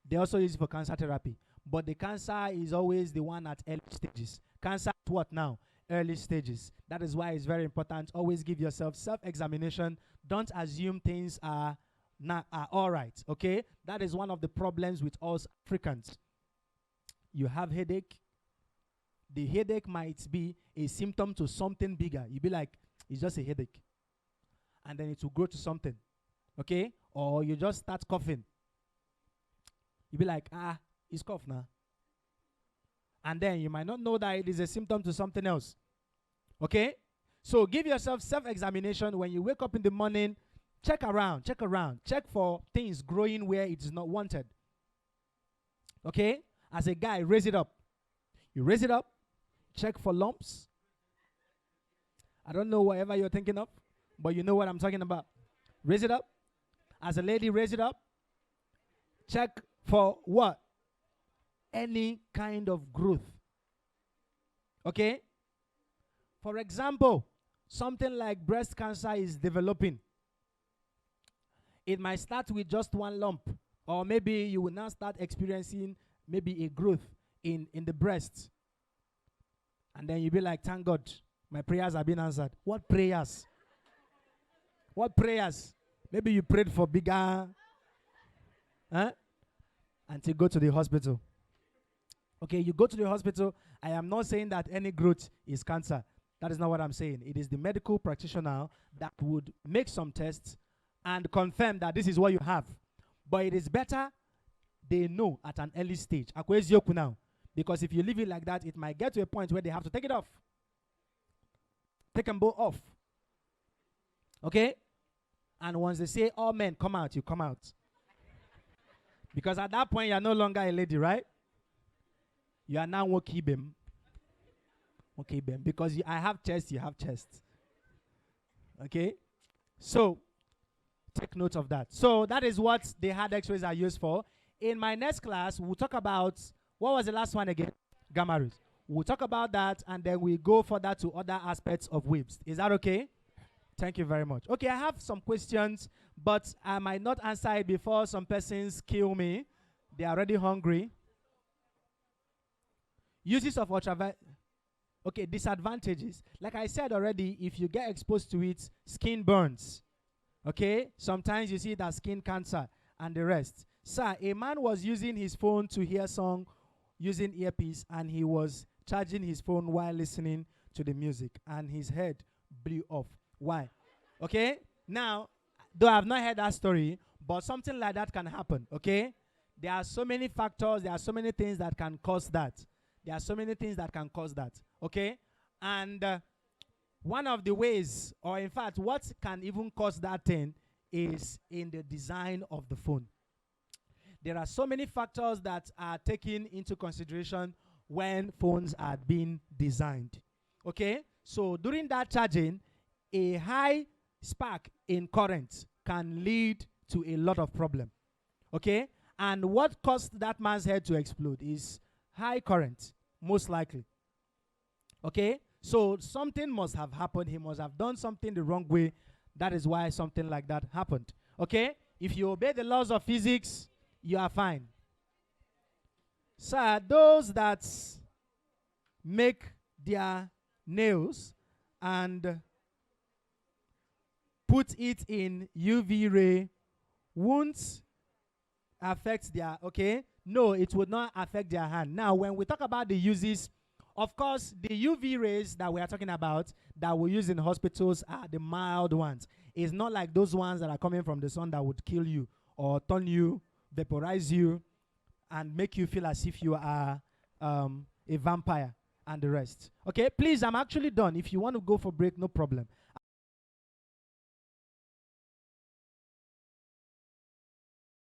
They also use it for cancer therapy. But the cancer is always the one at early stages. Cancer at what now? Early stages. That is why it's very important. Always give yourself self-examination. Don't assume things are all right, okay? That is one of the problems with us Africans. You have headache. The headache might be a symptom to something bigger. You'll be like, it's just a headache. And then it will grow to something, okay? Or you just start coughing. You'll be like, it's cough now. And then you might not know that it is a symptom to something else. Okay? So give yourself self-examination. When you wake up in the morning, check around. Check for things growing where it is not wanted. Okay? As a guy, raise it up. You raise it up. Check for lumps. I don't know whatever you're thinking of, but you know what I'm talking about. Raise it up. As a lady, raise it up. Check for what? Any kind of growth. Okay? For example, something like breast cancer is developing. It might start with just one lump, or maybe you will now start experiencing maybe a growth in the breast. And then you'll be like, thank God, my prayers have been answered. What prayers? What prayers? Maybe you prayed for bigger, until you go to the hospital. Okay, you go to the hospital. I am not saying that any growth is cancer. That is not what I'm saying. It is the medical practitioner that would make some tests and confirm that this is what you have. But it is better they know at an early stage. Now. Because if you leave it like that, it might get to a point where they have to take it off. Take them both off. Okay? And once they say, all men, come out, you come out. Because at that point, you are no longer a lady, right? You are now Wokibem. Wokibem. Because I have chest, you have chest. Okay? So, take note of that. So, that is what the hard x-rays are used for. In my next class, we'll talk about, what was the last one again? Gamma rays. We'll talk about that, and then we go further to other aspects of waves. Is that okay? Thank you very much. Okay, I have some questions, but I might not answer it before some persons kill me. They are already hungry. Uses of ultraviolet. Okay, disadvantages. Like I said already, if you get exposed to it, skin burns. Okay? Sometimes you see that skin cancer and the rest. Sir, a man was using his phone to hear song using earpiece, and he was charging his phone while listening to the music, and his head blew off. Why? Okay? Now, though I've not heard that story, but something like that can happen. Okay? There are so many factors, there are so many things that can cause that. There are so many things that can cause that. Okay? And one of the ways, or in fact, what can even cause that thing is in the design of the phone. There are so many factors that are taken into consideration when phones are being designed. Okay? So during that charging, a high spark in current can lead to a lot of problem. Okay? And what caused that man's head to explode is high current, most likely. Okay? So something must have happened. He must have done something the wrong way. That is why something like that happened. Okay? If you obey the laws of physics, you are fine. Sir, those that make their nails and put it in UV ray won't affect their, okay? No, it would not affect their hand. Now, when we talk about the uses, of course, the UV rays that we are talking about that we use in hospitals are the mild ones. It's not like those ones that are coming from the sun that would kill you or turn you, vaporize you, and make you feel as if you are a vampire and the rest. Okay, please, I'm actually done. If you want to go for break, no problem.